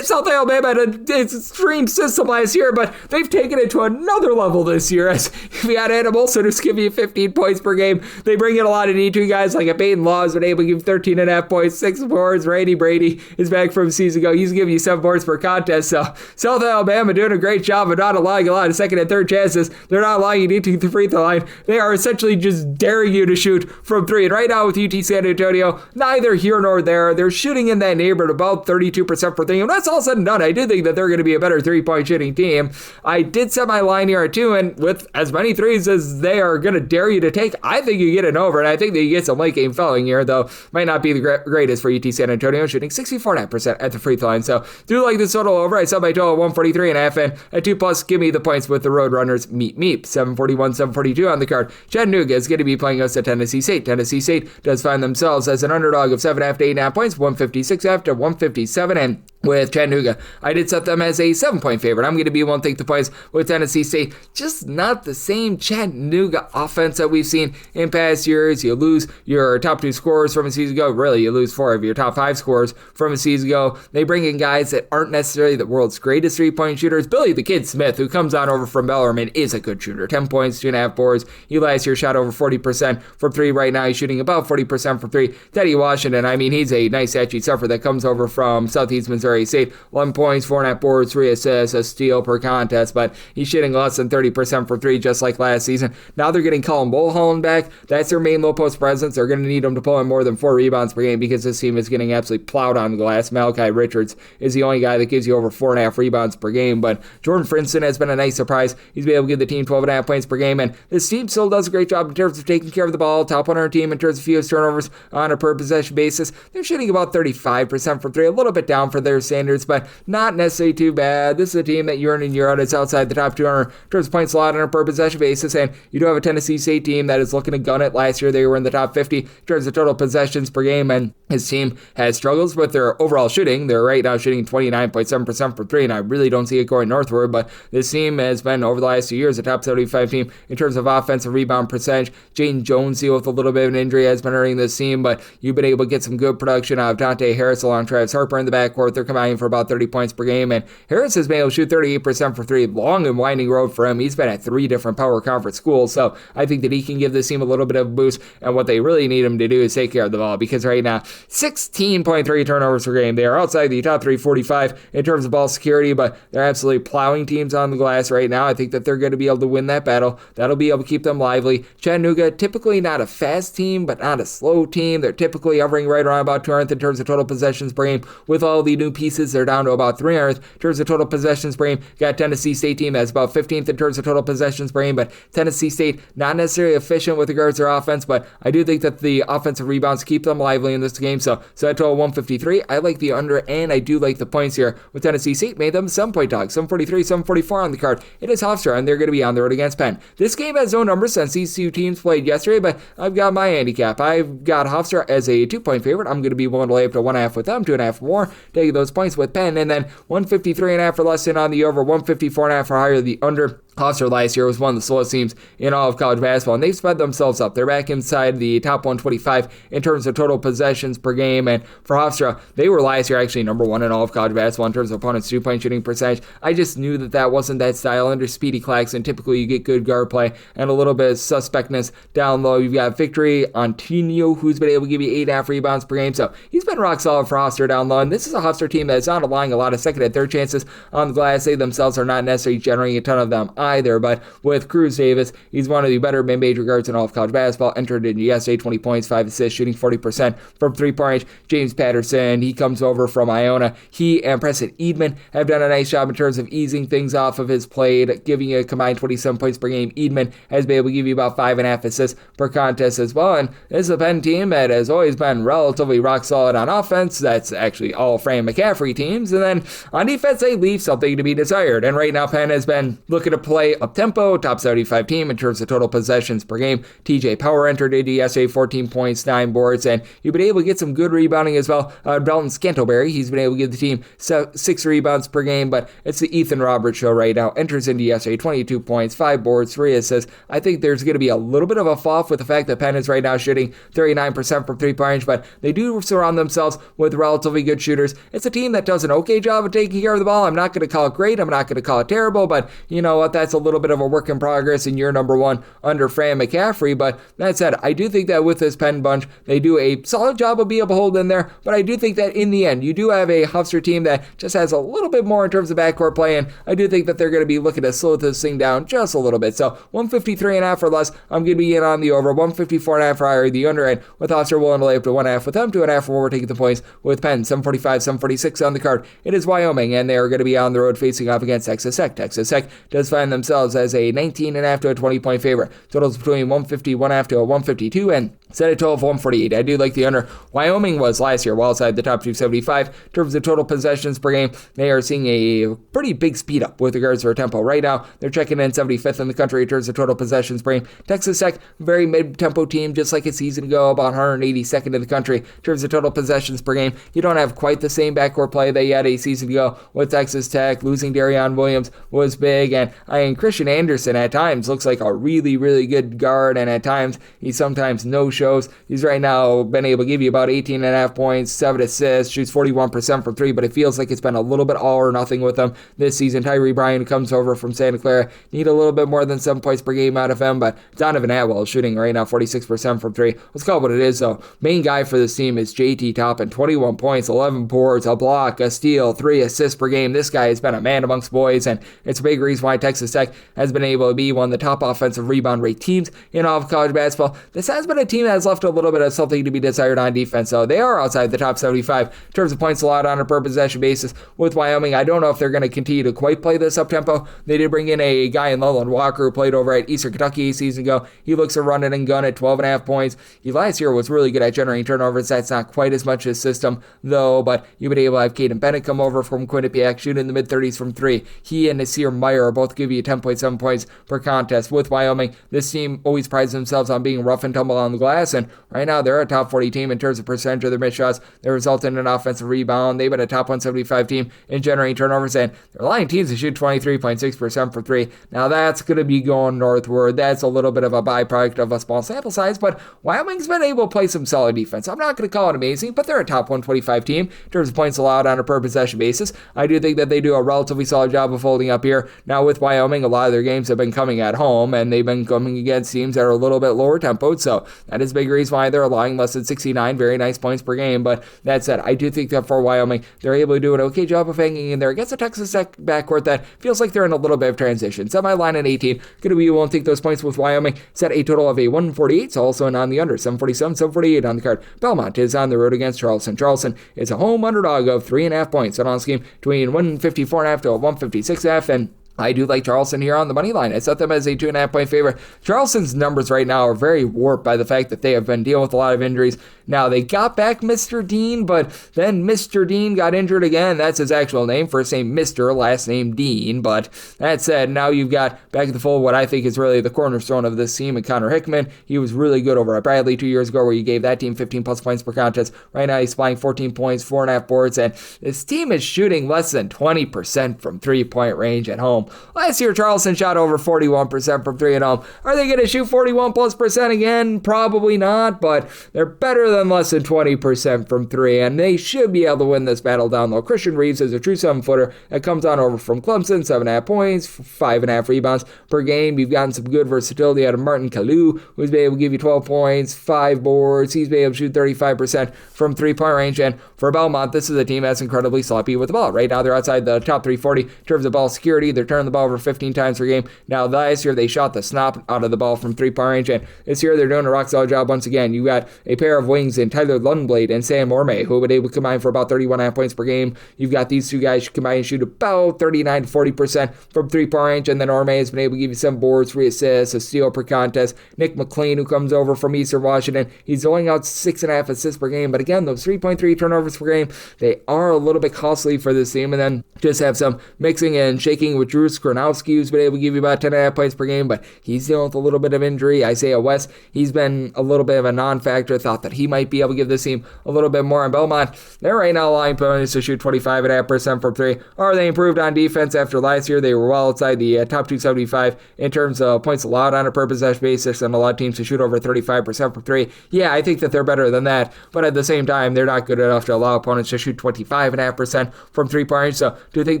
South Alabama had an extreme system last year, but they've taken it to another level this year. As we had Adam Olson, who's giving you 15 points per game. They bring in a lot of D2 guys like a Peyton Law has been able to give 13.5 points, 6 boards. Randy Brady is back from a season ago. He's giving you 7 boards per contest. So South Alabama doing a great job of not allowing a lot of second and third chances. They're not allowing you to get to the free throw line. They are essentially just daring you to shoot from three. And right now with UT San Antonio, neither here nor there. They're shooting in that neighborhood about 32% for three. And that's all said and done. I do think that they're going to be a better 3-point shooting team. I did set my line here at 2, and with as many threes as they are going to dare you to take, I think you get an over, and I think that you get some late game fouling here, though might not be the greatest for UT San Antonio, shooting 64.5% at the free throw line. So do like this total over. I set my total at 143.5, and at 2+, give me the points with the Roadrunners. Meep. 741, 742 on the card. Chattanooga is going to be playing us at Tennessee State. Tennessee State does find themselves as an underdog of 7.5 to 8.5 points, 156.5 to 157, and with Chattanooga, I did set them as a 7-point favorite. I'm going to be one take the points with Tennessee State. Just not the same Chattanooga offense that we've seen in past years. You lose your top 2 scorers from a season ago. Really, you lose 4 of your top 5 scorers from a season ago. They bring in guys that aren't necessarily the world's greatest 3-point shooters. Billy the Kid Smith, who comes on over from Bellarmine, is a good shooter. 10 points, 2.5 boards. He last year shot over 40% from 3. Right now, he's shooting about 40% from 3. Teddy Washington, I mean, he's a nice athlete sufferer that comes over from Southeast Missouri State. 11 points, 4.5 boards, 3 assists, a steal per contest, but he's shooting less than 30% for 3 just like last season. Now they're getting Colin Mulholland back. That's their main low post presence. They're going to need him to pull in more than 4 rebounds per game because this team is getting absolutely plowed on the glass. Malachi Richards is the only guy that gives you over 4.5 rebounds per game, but Jordan Princeton has been a nice surprise. He's been able to give the team 12.5 points per game, and this team still does a great job in terms of taking care of the ball. Top 100 team in terms of fewest turnovers on a per possession basis. They're shooting about 35% from 3, a little bit down for their standards, but not necessarily too bad. This is a team that year in and year out is outside the top 200 in terms of points allowed on a per possession basis, and you do have a Tennessee State team that is looking to gun it. Last year they were in the top 50 in terms of total possessions per game, and his team has struggles with their overall shooting. They're right now shooting 29.7% for 3, and I really don't see it going northward, but this team has been, over the last 2 years, a top 75 team in terms of offensive rebound percentage. Jaden Jonesy, with a little bit of an injury, has been hurting this team, but you've been able to get some good production out of Dante Harris along Travis Harper in the backcourt. They're combining for about 30 points per game, and Harris has been able to shoot 38% for 3. Long and winding road for him. He's been at 3 different power conference schools, so I think that he can give this team a little bit of a boost, and what they really need him to do is take care of the ball, because right now, 16.3 turnovers per game. They are outside the top 345 in terms of ball security, but they're absolutely plowing teams on the glass right now. I think that they're going to be able to win that battle. That'll be able to keep them lively. Chattanooga, typically not a fast team, but not a slow team. They're typically hovering right around about 200th in terms of total possessions per game. With all the new pieces, they're down to about 300th in terms of total possessions per game. Got Tennessee State team that's about 15th in terms of total possessions per game, but Tennessee State not necessarily efficient with regards to their offense, but I do think that the offensive rebounds keep them lively in this game. So that total 153. I like the under, and I do like the points here with Tennessee State. Made them 7-point dogs, 743, 744 on the card. It is Hofstra, and they're going to be on the road against Penn. This game has no numbers since these two teams played yesterday, but I've got my handicap. I've got Hofstra as a 2-point favorite. I'm going to be willing to lay up to 1.5 with them, 2.5 more, take those points with Penn, and then 153.5 for less than on the over, 154.5 for higher the under. Hofstra last year was one of the slowest teams in all of college basketball, and they've sped themselves up. They're back inside the top 125 in terms of total possessions per game, and for Hofstra, they were last year actually number 1 in all of college basketball in terms of opponents' 2-point shooting percentage. I just knew that that wasn't that style. Under Speedy Claxton, typically you get good guard play and a little bit of suspectness down low. You've got Victory Antonio, who's been able to give you 8.5 rebounds per game, so he's been rock solid for Hofstra down low, and this is a Hofstra team that's not allowing a lot of second and third chances on the glass. They themselves are not necessarily generating a ton of them either, but with Cruz Davis, he's one of the better mid-major guards in all of college basketball. Entered in yesterday, 20 points, 5 assists, shooting 40% from 3-point range. James Patterson, he comes over from Iona. He and Preston Eadman have done a nice job in terms of easing things off of his play, giving you a combined 27 points per game. Eadman has been able to give you about 5.5 assists per contest as well, and this is a Penn team that has always been relatively rock solid on offense. That's actually all Fran McCaffrey teams, and then on defense, they leave something to be desired, and right now Penn has been looking to play up-tempo, top 75 team in terms of total possessions per game. TJ Power entered into yesterday, 14 points, 9 boards, and you've been able to get some good rebounding as well. Belton Scantleberry, he's been able to give the team 6 rebounds per game, but it's the Ethan Roberts show right now. Enters into yesterday, 22 points, 5 boards, 3 assists. I think there's going to be a little bit of a fall off with the fact that Penn is right now shooting 39% from three-point range, but they do surround themselves with relatively good shooters. It's a team that does an okay job of taking care of the ball. I'm not going to call it great. I'm not going to call it terrible, but you know what? That's a little bit of a work in progress in year number 1 under Fran McCaffrey. But that said, I do think that with this Penn bunch, they do a solid job of being able to hold in there, but I do think that in the end, you do have a Hofstra team that just has a little bit more in terms of backcourt play, and I do think that they're going to be looking to slow this thing down just a little bit. So 153.5 or less, I'm going to be in on the over. 154.5 for higher, the under, and with Hofstra willing to lay up to 1.5 with them, 2.5 for overtaking the points with Penn. 745, 746 on the card. It is Wyoming, and they are going to be on the road facing off against Texas Tech. Texas Tech does find themselves as a 19.5 to a 20-point favorite. Totals between 150.5 to a 152, and set a total of 148. I do like the under. Wyoming was last year well outside the top 275 in terms of total possessions per game. They are seeing a pretty big speed up with regards to their tempo. Right now, they're checking in 75th in the country in terms of total possessions per game. Texas Tech, very mid-tempo team, just like a season ago, about 182nd in the country in terms of total possessions per game. You don't have quite the same backcourt play that you had a season ago with Texas Tech. Losing Darion Williams was big, and Christian Anderson at times looks like a really, really good guard, and at times he sometimes no-shows. He's right now been able to give you about 18.5 points, 7 assists, shoots 41% from 3, but it feels like it's been a little bit all or nothing with him this season. Tyree Bryan, who comes over from Santa Clara, need a little bit more than 7 points per game out of him, but Donovan Atwell is shooting right now 46% from 3. Let's call it what it is, though. Main guy for this team is JT Toppin, 21 points, 11 boards, a block, a steal, 3 assists per game. This guy has been a man amongst boys, and it's a big reason why Texas Tech has been able to be one of the top offensive rebound rate teams in all of college basketball. This has been a team that has left a little bit of something to be desired on defense, so they are outside the top 75 in terms of points allowed on a per possession basis with Wyoming. I don't know if they're going to continue to quite play this up-tempo. They did bring in a guy in Leland Walker who played over at Eastern Kentucky a season ago. He looks to run it and gun at 12.5 points. He last year was really good at generating turnovers. That's not quite as much his system, though, but you've been able to have Caden Bennett come over from Quinnipiac, shooting in the mid-30s from 3. He and Nasir Meyer both give you 10.7 points per contest. With Wyoming, this team always prides themselves on being rough and tumble on the glass, and right now they're a top 40 team in terms of percentage of their missed shots. They result in an offensive rebound. They've been a top 175 team in generating turnovers, and they're allowing teams to shoot 23.6% for 3. Now that's going to be going northward. That's a little bit of a byproduct of a small sample size, but Wyoming's been able to play some solid defense. I'm not going to call it amazing, but they're a top 125 team in terms of points allowed on a per possession basis. I do think that they do a relatively solid job of holding up here. Now with Wyoming, a lot of their games have been coming at home, and they've been coming against teams that are a little bit lower tempoed, so that is a big reason why they're allowing less than 69 very nice points per game. But that said, I do think that for Wyoming, they're able to do an okay job of hanging in there against a Texas Tech backcourt that feels like they're in a little bit of transition. Set my line at 18. Going to be able to take those points with Wyoming. Set a total of a 148, so also on the under. 747, 748 on the card. Belmont is on the road against Charleston. Charleston is a home underdog of 3.5 points. Set on scheme between 154.5 to a 156.5, and I do like Charleston here on the money line. I set them as a 2.5 point favorite. Charleston's numbers right now are very warped by the fact that they have been dealing with a lot of injuries. Now, they got back Mr. Dean, but then Mr. Dean got injured again. That's his actual name. First name Mr., last name Dean. But that said, now you've got back in the fold what I think is really the cornerstone of this team, and Connor Hickman. He was really good over at Bradley 2 years ago, where you gave that team 15 plus points per contest. Right now, he's supplying 14 points, 4.5 boards, and this team is shooting less than 20% from 3-point range at home. Last year, Charleston shot over 41% from 3 at home. Are they going to shoot 41 plus percent again? Probably not, but they're better than less than 20% from 3, and they should be able to win this battle down low. Christian Reeves is a true 7-footer that comes on over from Clemson, 7.5 points, 5.5 rebounds per game. You've gotten some good versatility out of Martin Kalu, who's been able to give you 12 points, 5 boards. He's been able to shoot 35% from 3-point range, and for Belmont, this is a team that's incredibly sloppy with the ball. Right now, they're outside the top 340 in terms of ball security. They're turning the ball over 15 times per game. Now, last year, they shot the snot out of the ball from 3-point range, and this year, they're doing a rock-solid job once again. You got a pair of wings in Tyler Lundblade and Sam Orme, who have been able to combine for about 31.5 points per game. You've got these two guys combine and shoot about 39 to 40% from 3-point range, and then Orme has been able to give you 7 boards, 3 assists, a steal per contest. Nick McLean, who comes over from Eastern Washington, he's going out 6.5 assists per game, but again, those 3.3 turnovers per game, they are a little bit costly for this team. And then just have some mixing and shaking with Drew Bruce Gronowski, who's been able to give you about 10.5 points per game, but he's dealing with a little bit of injury. Isaiah West, he's been a little bit of a non-factor. Thought that he might be able to give this team a little bit more. In Belmont, they're right now allowing opponents to shoot 25.5% from three. Are they improved on defense after last year? They were well outside the top 275 in terms of points allowed on a per possession basis, and allowed teams to shoot over 35% from three. Yeah, I think that they're better than that, but at the same time, they're not good enough to allow opponents to shoot 25.5% from three-point range. So do you think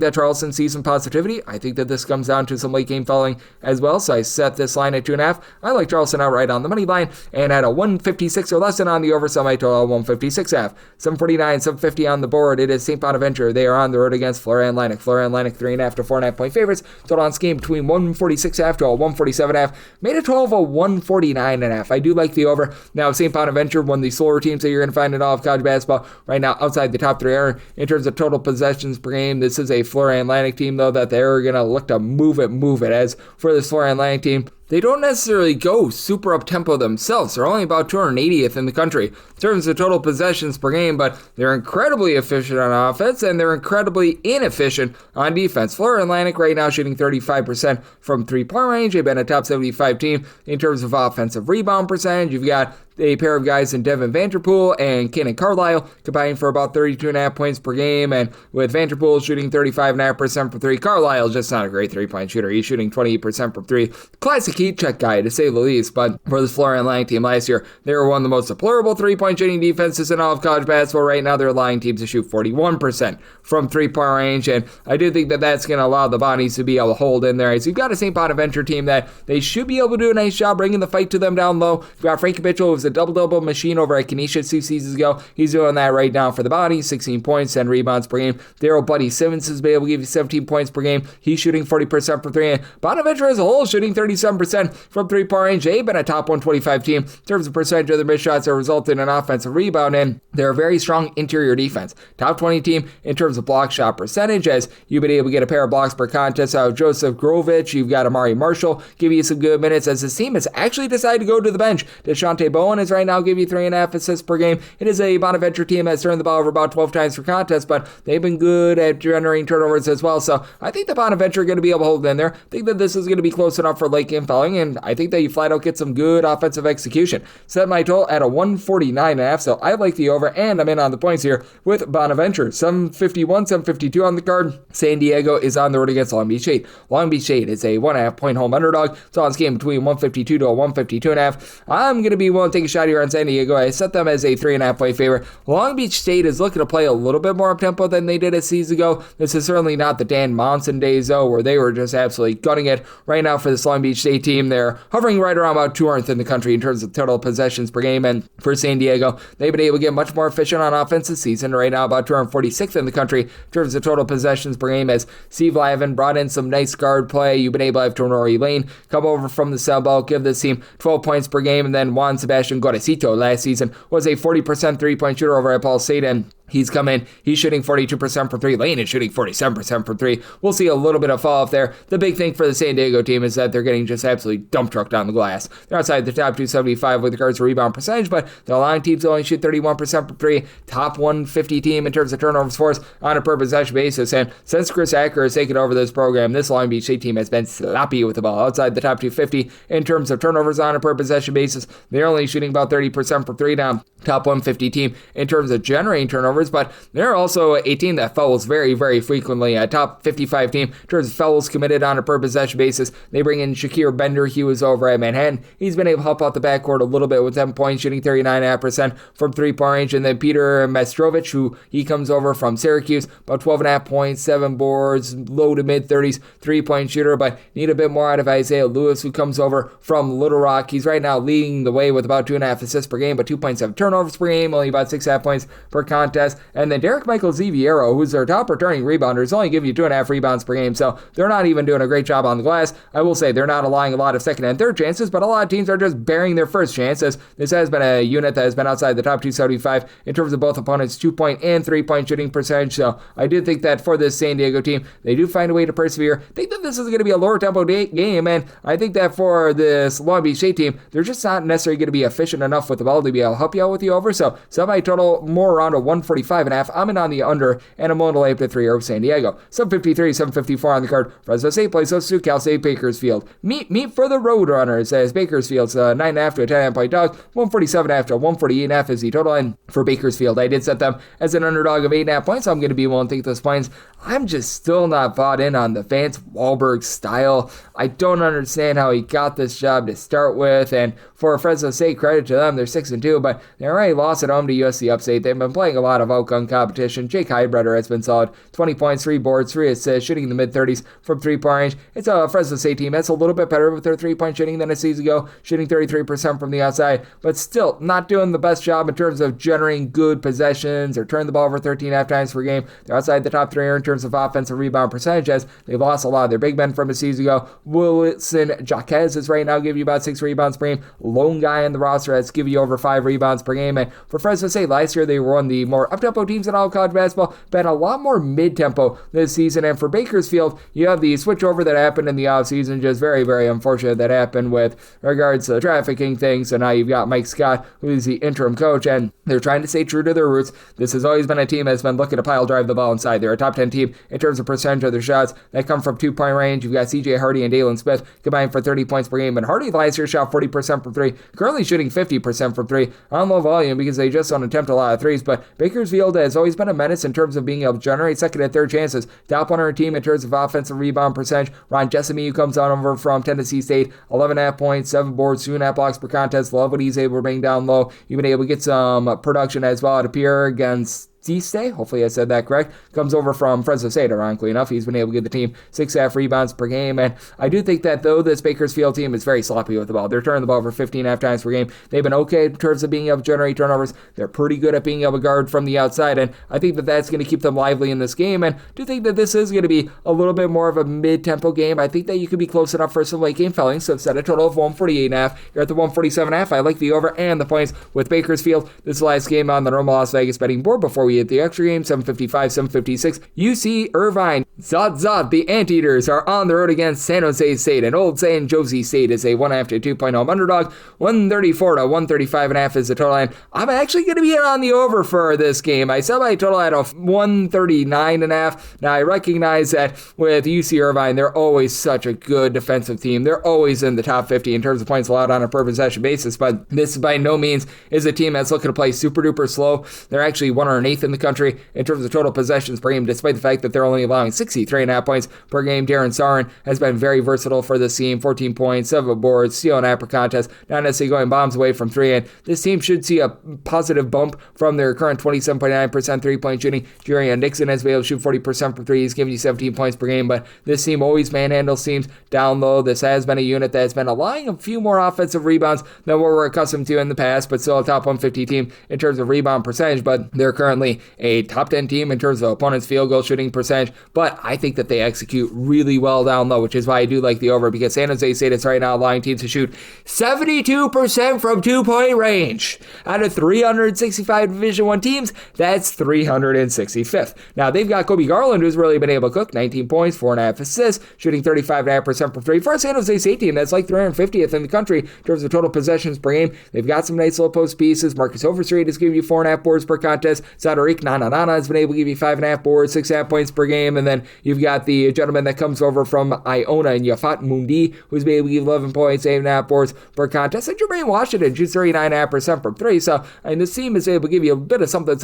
that Charleston sees some positivity? I think that this comes down to some late game fouling as well, so I set this line at 2.5. I like Charleston outright on the money line, and at a 156 or less than on the over, so my total 156.5. 749, 750 on the board. It is St. Bonaventure. They are on the road against Florida Atlantic. Florida Atlantic 3.5 to 4.5 point favorites. Total on scheme between 146.5 to a 147.5. Made a total of a 149.5. I do like the over. Now, St. Bonaventure, one of the slower teams that you're going to find in all of college basketball right now, outside the top three are in terms of total possessions per game. This is a Florida Atlantic team, though, that they're going to look to move it. As for this Florida Atlantic team, they don't necessarily go super up-tempo themselves. They're only about 280th in the country in terms of total possessions per game, but they're incredibly efficient on offense, and they're incredibly inefficient on defense. Florida Atlantic right now shooting 35% from three-point range. They've been a top 75 team in terms of offensive rebound percentage. You've got a pair of guys in Devin Vanderpool and Kenan Carlisle combining for about 32.5 points per game, and with Vanderpool shooting 35.5% from three, Carlisle just not a great three-point shooter. He's shooting 28% from three. Classic heat check guy, to say the least, but for this Florida Atlantic team last year, they were one of the most deplorable three-point shooting defenses in all of college basketball. Right now, they're allowing teams to shoot 41% from three-point range, and I do think that that's going to allow the Bonnies to be able to hold in there. So you've got a St. Bonaventure team that they should be able to do a nice job bringing the fight to them down low. You've got Frankie Mitchell, who's a double-double machine over at Canisius 2 seasons ago. He's doing that right now for the Bonnies, 16 points, 10 rebounds per game. Daryl Buddy Simmons has been able to give you 17 points per game. He's shooting 40% from three, and Bonaventure as a whole shooting 37% from three-point range. They've been a top 125 team in terms of percentage of their missed shots that result in an offensive rebound, and they're a very strong interior defense. Top 20 team in terms of block shot percentage, as you've been able to get a pair of blocks per contest out of Joseph Grovich. You've got Amari Marshall give you some good minutes, as this team has actually decided to go to the bench. Deshaunte Bowen is right now giving you 3.5 assists per game. It is a Bonaventure team that's turned the ball over about 12 times per contest, but they've been good at generating turnovers as well. So I think the Bonaventure are going to be able to hold in there. I think that this is going to be close enough for late game fouling, and I think that you flat out get some good offensive execution. Set my total at a 149.5, so I like the over, and I'm in on the points here with Bonaventure. 751, 752 on the card. San Diego is on the road against Long Beach State. Long Beach State is a 1.5 point home underdog. It's on scheme between 152 to a 152.5. I'm going to be willing to take a shot here on San Diego. I set them as a 3.5 point favorite. Long Beach State is looking to play a little bit more up-tempo than they did a season ago. This is certainly not the Dan Monson days, though, where they were just absolutely gunning it. Right now for this Long Beach State team, they're hovering right around about 200th in the country in terms of total possessions per game, and for San Diego, they've been able to get much more efficient on offense this season. Right now, about 246th in the country in terms of total possessions per game, as Steve Lavin brought in some nice guard play. You've been able to have Tonori Lane come over from the cell ball, give this team 12 points per game, and then Juan Sebastian Gorosito last season was a 40% three-point shooter over at Ball State, and he's come in. He's shooting 42% from three. Lane is shooting 47% from three. We'll see a little bit of fall off there. The big thing for the San Diego team is that they're getting just absolutely dump trucked on the glass. They're outside the top 275 with regards to rebound percentage, but they're allowing teams to only shoot 31% from three. Top 150 team in terms of turnovers forced on a per possession basis. And since Chris Acker has taken over this program, this Long Beach State team has been sloppy with the ball. Outside the top 250 in terms of turnovers on a per possession basis, they're only shooting about 30% from three now. Top 150 team in terms of generating turnovers, but they're also a team that fouls very, very frequently. A top 55 team in terms of fouls committed on a per possession basis. They bring in Shakir Bender. He was over at Manhattan. He's been able to help out the backcourt a little bit with 10 points, shooting 39.5% from three-point range. And then Peter Mestrovich, who he comes over from Syracuse, about 12.5 points, 7 boards, low to mid-30s, three-point shooter, but need a bit more out of Isaiah Lewis, who comes over from Little Rock. He's right now leading the way with about 2.5 assists per game, but 2.7 turnovers per game, only about 6.5 points per contest. And then Derek Michael Ziviero, who's their top returning rebounder, is only giving you 2.5 rebounds per game, so they're not even doing a great job on the glass. I will say they're not allowing a lot of second and third chances, but a lot of teams are just bearing their first chances. This has been a unit that has been outside the top 275 in terms of both opponents' 2-point and 3-point shooting percentage, so I do think that for this San Diego team, they do find a way to persevere. I think that this is going to be a lower tempo game, and I think that for this Long Beach State team, they're just not necessarily going to be efficient enough with the ball to be able to help you out with the over, so semi-total more around a 140 145.5. I'm in on the under, and I'm willing to lay up to 3 over San Diego. 753, 754 on the card. Fresno St plays host to Cal State Bakersfield. Meet for the Roadrunners as Bakersfield's 9.5 to a 10.5-point dog. 147.5 to 148.5 is the total. And for Bakersfield, I did set them as an underdog of 8.5 points. So I'm going to be willing to take those points. I'm just still not bought in on the Vance Wahlberg style. I don't understand how he got this job to start with, and for Fresno State, credit to them, they're 6-2, but they already lost at home to USC Upstate. They've been playing a lot of outgun competition. Jake Heidbreder has been solid. 20 points, 3 boards, 3 assists, shooting in the mid-30s from 3-point range. It's a Fresno State team that's a little bit better with their 3-point shooting than a season ago, shooting 33% from the outside, but still not doing the best job in terms of generating good possessions or turning the ball over 13.5 times per game. They're outside the top 3 in terms of offensive rebound percentage as they've lost a lot of their big men from a season ago. Wilson Jaquez is right now giving you about 6 rebounds per game. Lone guy in the roster that's giving you over 5 rebounds per game. And for Fresno State, last year they were one of the more up-tempo teams in all college basketball, but a lot more mid-tempo this season. And for Bakersfield, you have the switchover that happened in the offseason, just very, very unfortunate that happened with regards to trafficking things. So now you've got Mike Scott, who is the interim coach, and they're trying to stay true to their roots. This has always been a team that's been looking to pile drive the ball inside. They're a top 10 team in terms of percentage of their shots that come from 2-point range. You've got CJ Hardy and Dalen Smith combined for 30 points per game, and Hardy last year shot 40% from 3, currently shooting 50% from 3 on low volume because they just don't attempt a lot of threes. But Bakersfield has always been a menace in terms of being able to generate second and third chances. Top 100 team in terms of offensive rebound percentage. Ron Jessamy, who comes on over from Tennessee State, 11.5 points, 7 boards, 2.5 blocks per contest. Love what he's able to bring down low. You've been able to get some production as well at Pierre against Stay, hopefully I said that correct, comes over from Fresno State, ironically enough. He's been able to give the team 6.5 rebounds per game, and I do think that though this Bakersfield team is very sloppy with the ball, they're turning the ball over 15.5 times per game. They've been okay in terms of being able to generate turnovers. They're pretty good at being able to guard from the outside, and I think that that's going to keep them lively in this game, and I do think that this is going to be a little bit more of a mid-tempo game. I think that you could be close enough for some late game felling, so set a total of 148.5. You're at the 147.5. I like the over and the points with Bakersfield. This is the last game on the normal Las Vegas betting board before we hit the extra game. 755, 756. UC Irvine. Zot. The Anteaters are on the road against San Jose State. And Old San Jose State is a 1.5 to 2-point home underdog. 134 to 135.5 is the total line. I'm actually going to be on the over for this game. I set my total at 139.5. Now, I recognize that with UC Irvine, they're always such a good defensive team. They're always in the top 50 in terms of points allowed on a per possession basis, but this by no means is a team that's looking to play super duper slow. They're actually 108th in the country in terms of total possessions per game, despite the fact that they're only allowing 63.5 points per game. Darren Sarin has been very versatile for this team. 14 points, 7 boards, steal and per contest, not necessarily going bombs away from 3, and this team should see a positive bump from their current 27.9% 3-point shooting. Jerian Dixon has been able to shoot 40% from 3. He's giving you 17 points per game, but this team always manhandles teams down low. This has been a unit that has been allowing a few more offensive rebounds than what we're accustomed to in the past, but still a top 150 team in terms of rebound percentage, but they're currently a top 10 team in terms of opponent's field goal shooting percentage, but I think that they execute really well down low, which is why I do like the over, because San Jose State is right now allowing teams to shoot 72% from 2-point range. Out of 365 Division I teams, that's 365th. Now, they've got Kobe Garland, who's really been able to cook, 19 points, 4.5 assists, shooting 35.5% from 3. For a San Jose State team, that's like 350th in the country in terms of total possessions per game. They've got some nice low post pieces. Marcus Overstreet is giving you 4.5 boards per contest. Zadariq Nananana has been able to give you 5.5 boards, 6.5 points per game, and then you've got the gentleman that comes over from Iona and Yafat Mundi, who's been able to give 11 points, 8.5 boards per contest. And Jermaine Washington shoots 39.5% from 3. So, this team is able to give you a bit of something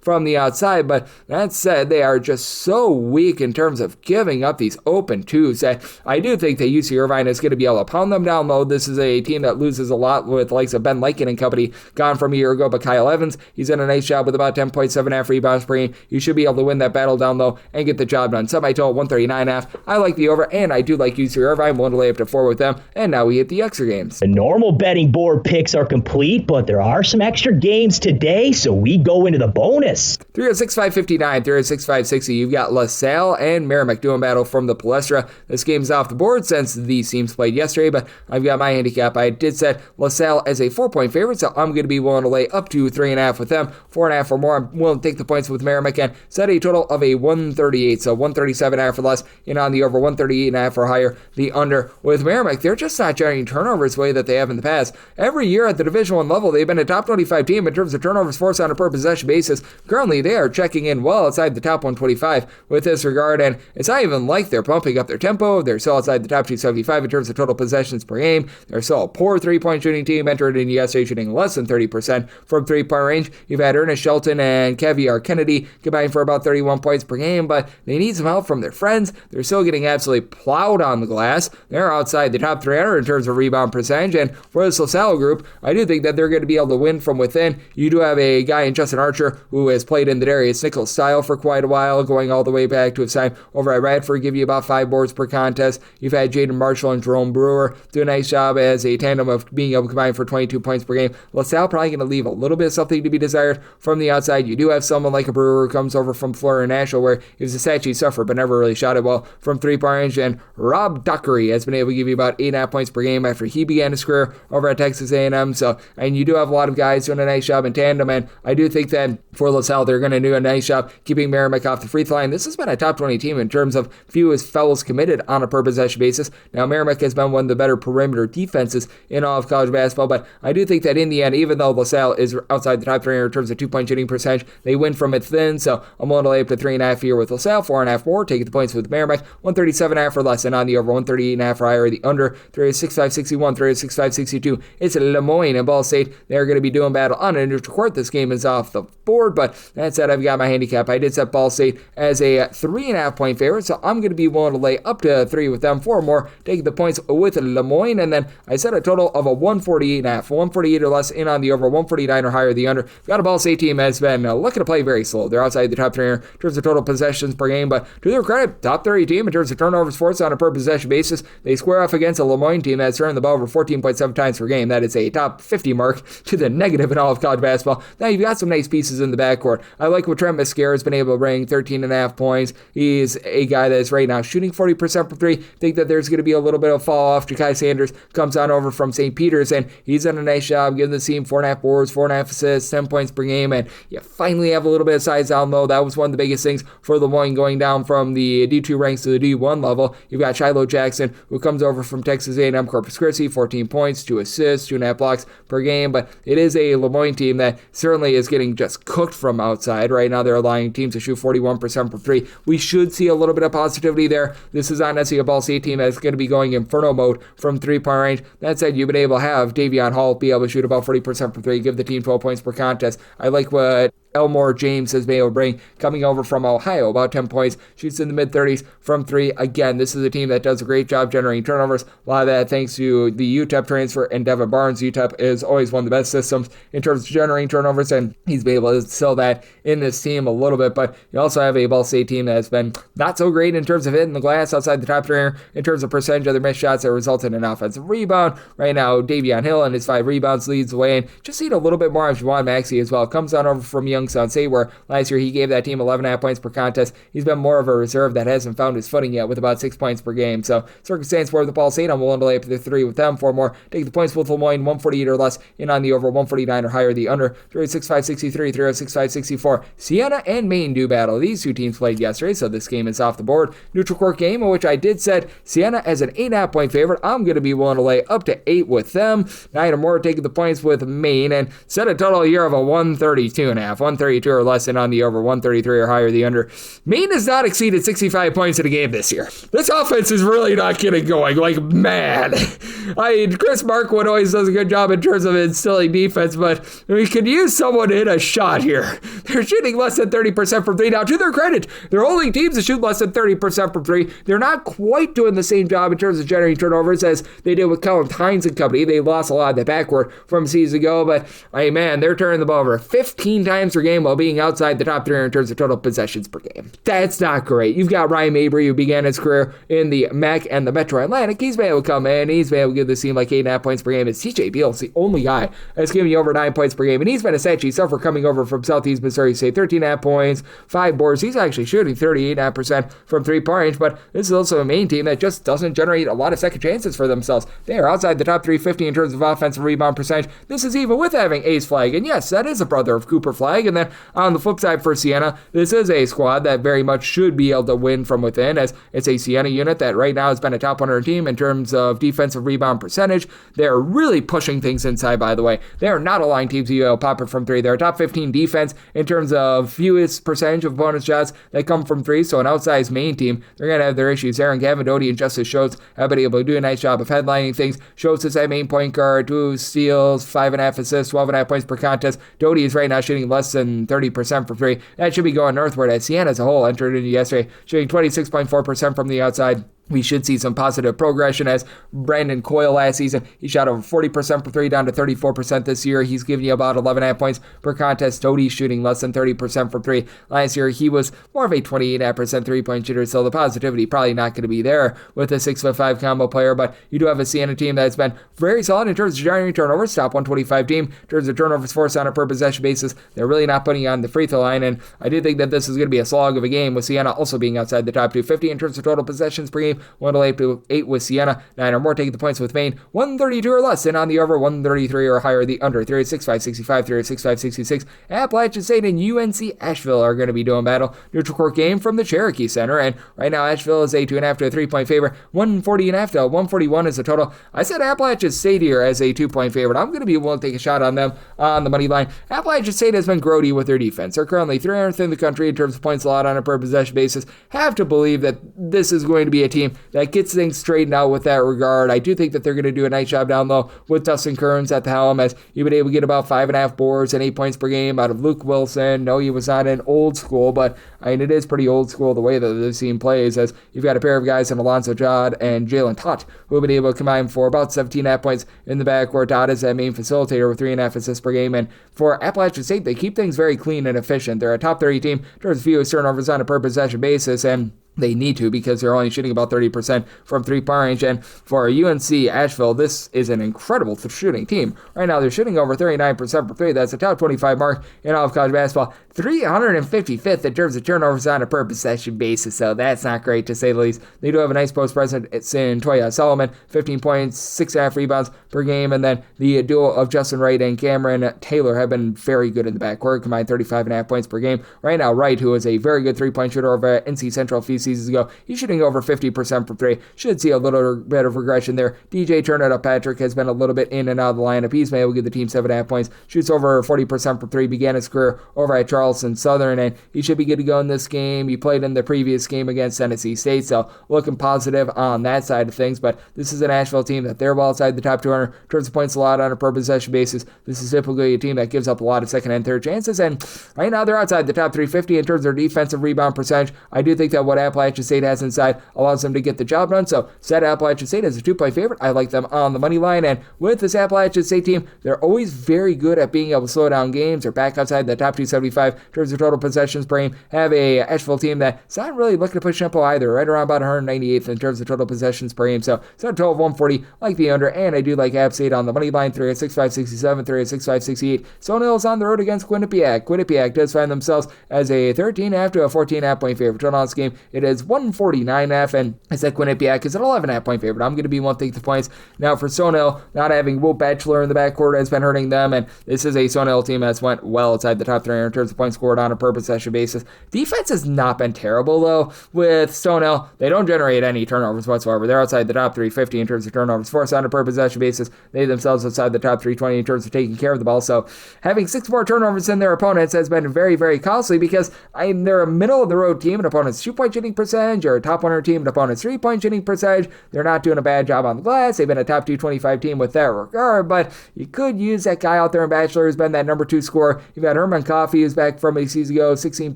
from the outside, but that said, they are just so weak in terms of giving up these open twos that I do think that UC Irvine is going to be able to pound them down low. This is a team that loses a lot with the likes of Ben Lyken and company gone from a year ago, but Kyle Evans, he's done a nice job with about 10.7.5 rebounds per game. You should be able to win that battle down low and get the job done. Semi-total 139.5. I like the over, and I do like UC Irvine. I'm willing to lay up to 4 with them, and now we hit the extra games. The normal betting board picks are complete, but there are some extra games today, so we go into the bonus. 306-559, 306-560. You've got LaSalle and Merrimack doing battle from the Palestra. This game's off the board since these teams played yesterday, but I've got my handicap. I did set LaSalle as a 4-point favorite, so I'm going to be willing to lay up to 3.5 with them. 4.5 or more, I'm willing to take the points with Merrimack and set a total of a 138. So 137.5 or less, and on the over 138.5 or higher, the under. With Merrimack, they're just not generating turnovers the way that they have in the past. Every year at the Division I level, they've been a top 25 team in terms of turnovers forced on a per possession basis. Currently, they are checking in well outside the top 125 with this regard, and it's not even like they're pumping up their tempo. They're still outside the top 275 in terms of total possessions per game. They're still a poor three-point shooting team, entered in yesterday shooting less than 30% from three-point range. You've had Ernest Shelton and Caviar Kennedy combined for about 31 points per game, but they need some help from their friends. They're still getting absolutely plowed on the glass. They're outside the top 300 in terms of rebound percentage, and for this LaSalle group, I do think that they're going to be able to win from within. You do have a guy in Justin Archer who has played in the Darius Nichols style for quite a while, going all the way back to his time over at Radford, give you about 5 boards per contest. You've had Jaden Marshall and Jerome Brewer do a nice job as a tandem of being able to combine for 22 points per game. LaSalle probably going to leave a little bit of something to be desired from the outside. You do have someone like a Brewer who comes over from Florida National, where he was a statue sufferer but never really shot it well from three-point range, and Rob Duckery has been able to give you about 8.5 points per game after he began his career over at Texas A&M. So, and you do have a lot of guys doing a nice job in tandem, and I do think that for LaSalle, they're going to do a nice job keeping Merrimack off the free throw line. This has been a top 20 team in terms of fewest fouls committed on a per possession basis. Now, Merrimack has been one of the better perimeter defenses in all of college basketball, but I do think that in the end, even though LaSalle is outside the top 300 in terms of 2-point shooting percentage, they win from within. So I'm willing to lay up to 3.5 here with LaSalle, 4.5 more, taking the points with Merrimack, 137.5 or less, and on the over 138.5 or higher, the under 365-61, 365-62. It's Lemoyne and Ball State. They're going to be doing battle on a neutral court. This game is off the board, but that said, I've got my handicap. I did set Ball State as a 3.5 point favorite, so I'm going to be willing to lay up to 3 with them, 4 more, taking the points with Lemoyne, and then I set a total of a 148.5, 148 or less, in on the over 149 or higher, the under. Got a Ball State team that's been looking to play very slow. They're outside the top 300 in terms of total possessions per game, but to their credit, top 30 team in terms of turnovers forced on a per possession basis. They square off against a Lemoyne team that's turned the ball over 14.7 times per game. That is a top 50 mark to the negative in all of college basketball. Now you've got some nice pieces in the backcourt. I like what Trent Mascara has been able to bring, 13.5 points. He's a guy that's right now shooting 40% from 3. Think that there's going to be a little bit of fall off. Ja'Kai Sanders comes on over from St. Peter's, and he's done a nice job giving the team 4.5 boards, 4.5 assists, 10 points per game, and you finally have a little bit of size down low. That was one of the biggest things for Lemoyne going down from the D2 ranks to the D1 level. You've got Shiloh Jackson, who comes over from Texas A&M Corpus Christi, 14 points, 2 assists, 2.5 blocks per game, but it is a Lemoyne team that certainly is getting just cooked from outside. Right now they're allowing teams to shoot 41% from 3. We should see a little bit of positivity there. This is not necessarily a Ball State team that's going to be going inferno mode from 3-point range. That said, you've been able to have Davion Hall be able to shoot about 40% from 3, give the team 12 points per contest. I like what Elmore James has been able to bring, coming over from Ohio, about 10 points, shoots in the mid-30s from 3. Again, this is a team that does a great job generating turnovers. A lot of that thanks to the UTEP transfer and Devin Barnes. UTEP is always one of the best systems in terms of generating turnovers, and he's been able to sell that in this team a little bit. But you also have a Ball State team that has been not so great in terms of hitting the glass outside the top 300 in terms of percentage of their missed shots that result in an offensive rebound. Right now, Davion Hill and his 5 rebounds leads the way, and just need a little bit more of Juwan Maxey as well. Comes on over from Youngstown State, where last year he gave that team 11.5 points per contest. He's been more of a reserve that hasn't found his footing yet with about 6 points per game. So circumstance for the Ball State, I'm willing to lay up to 3 with them, 4 more. Take the points with Lemoyne, 148 or less, in on the over 149 or higher, the under 365-63, 365-64. Siena and Maine do battle. These two teams played yesterday, so this game is off the board. Neutral court game, in which I did set Siena as an 8.5 point favorite. I'm going to be willing to lay up to 8 with them. 9 or more, taking the points with Maine, and set a total here of a 132.5, 132 or less, and on the over 133 or higher, the under. Maine has not exceeded 65 points in a game this year. This offense is really not getting going like mad. Chris Markwood always does a good job in terms of instilling defense, but we could use someone to hit a shot here. They're shooting less than 30% from 3. Now, to their credit, they're holding teams to shoot less than 30% from 3. They're not quite doing the same job in terms of generating turnovers as they did with Colin Hines and company. They lost a lot of the backcourt from season ago, but man, they're turning the ball over 15 times per game while being outside the top 300 in terms of total possessions per game. That's not great. You've got Ryan Mabry, who began his career in the MAC and the Metro Atlantic. He's been able to come in. He's been able to give the team like 8.5 points per game. It's CJ Beals, the only guy that's giving you over 9 points per game, and he's been a statue sufferer coming over from Southeast Missouri State. 13.5 points, 5 boards. He's actually shooting 38.5% from 3-point range, but this is also a Maine team that just doesn't generate a lot of second chances for themselves. They are outside the top 350 in terms of offensive rebound percentage. This is even with having Ace Flagg, and yes, that is a brother of Cooper Flagg, like. And then on the flip side for Siena, this is a squad that very much should be able to win from within, as it's a Siena unit that right now has been a top 100 team in terms of defensive rebound percentage. They're really pushing things inside, by the way. They are not allowing teams to pop it from three. They're a top 15 defense in terms of fewest percentage of opponents' shots that come from three, so an outsized main team, they're going to have their issues there. And Gavin Doty and Justice Schultz have been able to do a nice job of headlining things. Schultz is that main point guard, 2 steals, 5.5 assists, 12.5 points per contest. Doty is right now shooting less than 30% from three. That should be going northward, as Siena as a whole entered into yesterday shooting 26.4% from the outside. We should see some positive progression, as Brandon Coyle last season, he shot over 40% for three, down to 34% this year. He's giving you about 11.5 points per contest. Doty shooting less than 30% from three. Last year, he was more of a 28.5% three-point shooter, so the positivity probably not going to be there with a 6'5" combo player, but you do have a Siena team that's been very solid in terms of generating turnovers, top 125 team. In terms of turnovers forced on a per possession basis, they're really not putting you on the free throw line, and I do think that this is going to be a slog of a game, with Siena also being outside the top 250 in terms of total possessions per game. 108 with Siena, 9 or more taking the points with Maine, 132 or less, and on the over, 133 or higher, the under. 36-5-65, 36-5-66. Appalachian State and UNC Asheville are going to be doing battle. Neutral court game from the Cherokee Center, and right now Asheville is a 2.5 to a 3-point favorite, 140.5 to 141 is the total. I said Appalachian State here as a 2-point favorite. I'm going to be willing to take a shot on them on the money line. Appalachian State has been grody with their defense. They're currently 300th in the country in terms of points allowed on a per possession basis. Have to believe that this is going to be a team that gets things straightened out with that regard. I do think that they're going to do a nice job down low with Dustin Kearns at the helm, as you've been able to get about 5.5 boards and 8 points per game out of Luke Wilson. No, he was not in old school, but I mean, it is pretty old school the way that this team plays, as you've got a pair of guys in Alonzo Dodd and Jalen Tutt who have been able to combine for about 17.5 points in the backcourt. Dodd is that main facilitator with 3.5 assists per game, and for Appalachian State, they keep things very clean and efficient. They're a top 30 team in terms of fewest turnovers on a per possession basis, and they need to, because they're only shooting about 30% from three-point range. And for UNC Asheville, this is an incredible shooting team. Right now, they're shooting over 39% for three. That's a top 25 mark in all of college basketball. 355th in terms of turnovers on a per possession basis, so that's not great to say the least. They do have a nice post presence. It's in Toya Solomon, 15 points, 6.5 rebounds per game, and then the duo of Justin Wright and Cameron Taylor have been very good in the backcourt, combined 35.5 points per game. Right now, Wright, who is a very good three-point shooter over at NC Central a few seasons ago, he's shooting over 50% from three. Should see a little bit of regression there. DJ Turner Patrick has been a little bit in and out of the lineup. He's been able to give the team 7.5 points. Shoots over 40% from three. Began his career over at Charleston Southern, and he should be good to go in this game. He played in the previous game against Tennessee State, so looking positive on that side of things. But this is an Asheville team that they're well outside the top 200 in terms of points allowed on a per possession basis. This is typically a team that gives up a lot of second and third chances, and right now they're outside the top 350 in terms of their defensive rebound percentage. I do think that what Appalachian State has inside allows them to get the job done, so set Appalachian State as a 2-point favorite. I like them on the money line, and with this Appalachian State team, they're always very good at being able to slow down games. They're back outside the top 275 in terms of total possessions per game. Have a Asheville team that's not really looking to push tempo either, right around about 198th in terms of total possessions per game, so it's a total of 140, like the under, and I do like App State on the money line, 3-6-5-67, 3-6-5-68. Stone Hill's on the road against Quinnipiac. Quinnipiac does find themselves as a 13.5 to a 14.5 point favorite. Total on this game, it is 149.5, and I said Quinnipiac is an 11.5 point favorite. I'm going to be one to take the points. Now for Stone Hill, not having Will Batchelor in the backcourt has been hurting them, and this is a Stone Hill team that's went well outside the top 300 in terms of points scored on a per possession basis. Defense has not been terrible, though, with Stone Hill. They don't generate any turnovers whatsoever. They're outside the top 350 in terms of turnovers forced on a per possession basis. They themselves outside the top 320 in terms of taking care of the ball, so having 6 more turnovers than their opponents has been very, very costly, because they're a middle-of-the-road team and opponents' 2-point shooting percentage, or a top 100 team and opponents' 3-point shooting percentage. They're not doing a bad job on the glass. They've been a top 225 team with that regard, but you could use that guy out there in Batchelor who's been that number 2 scorer. You've got Herman Coffey, who's back from a season ago, 16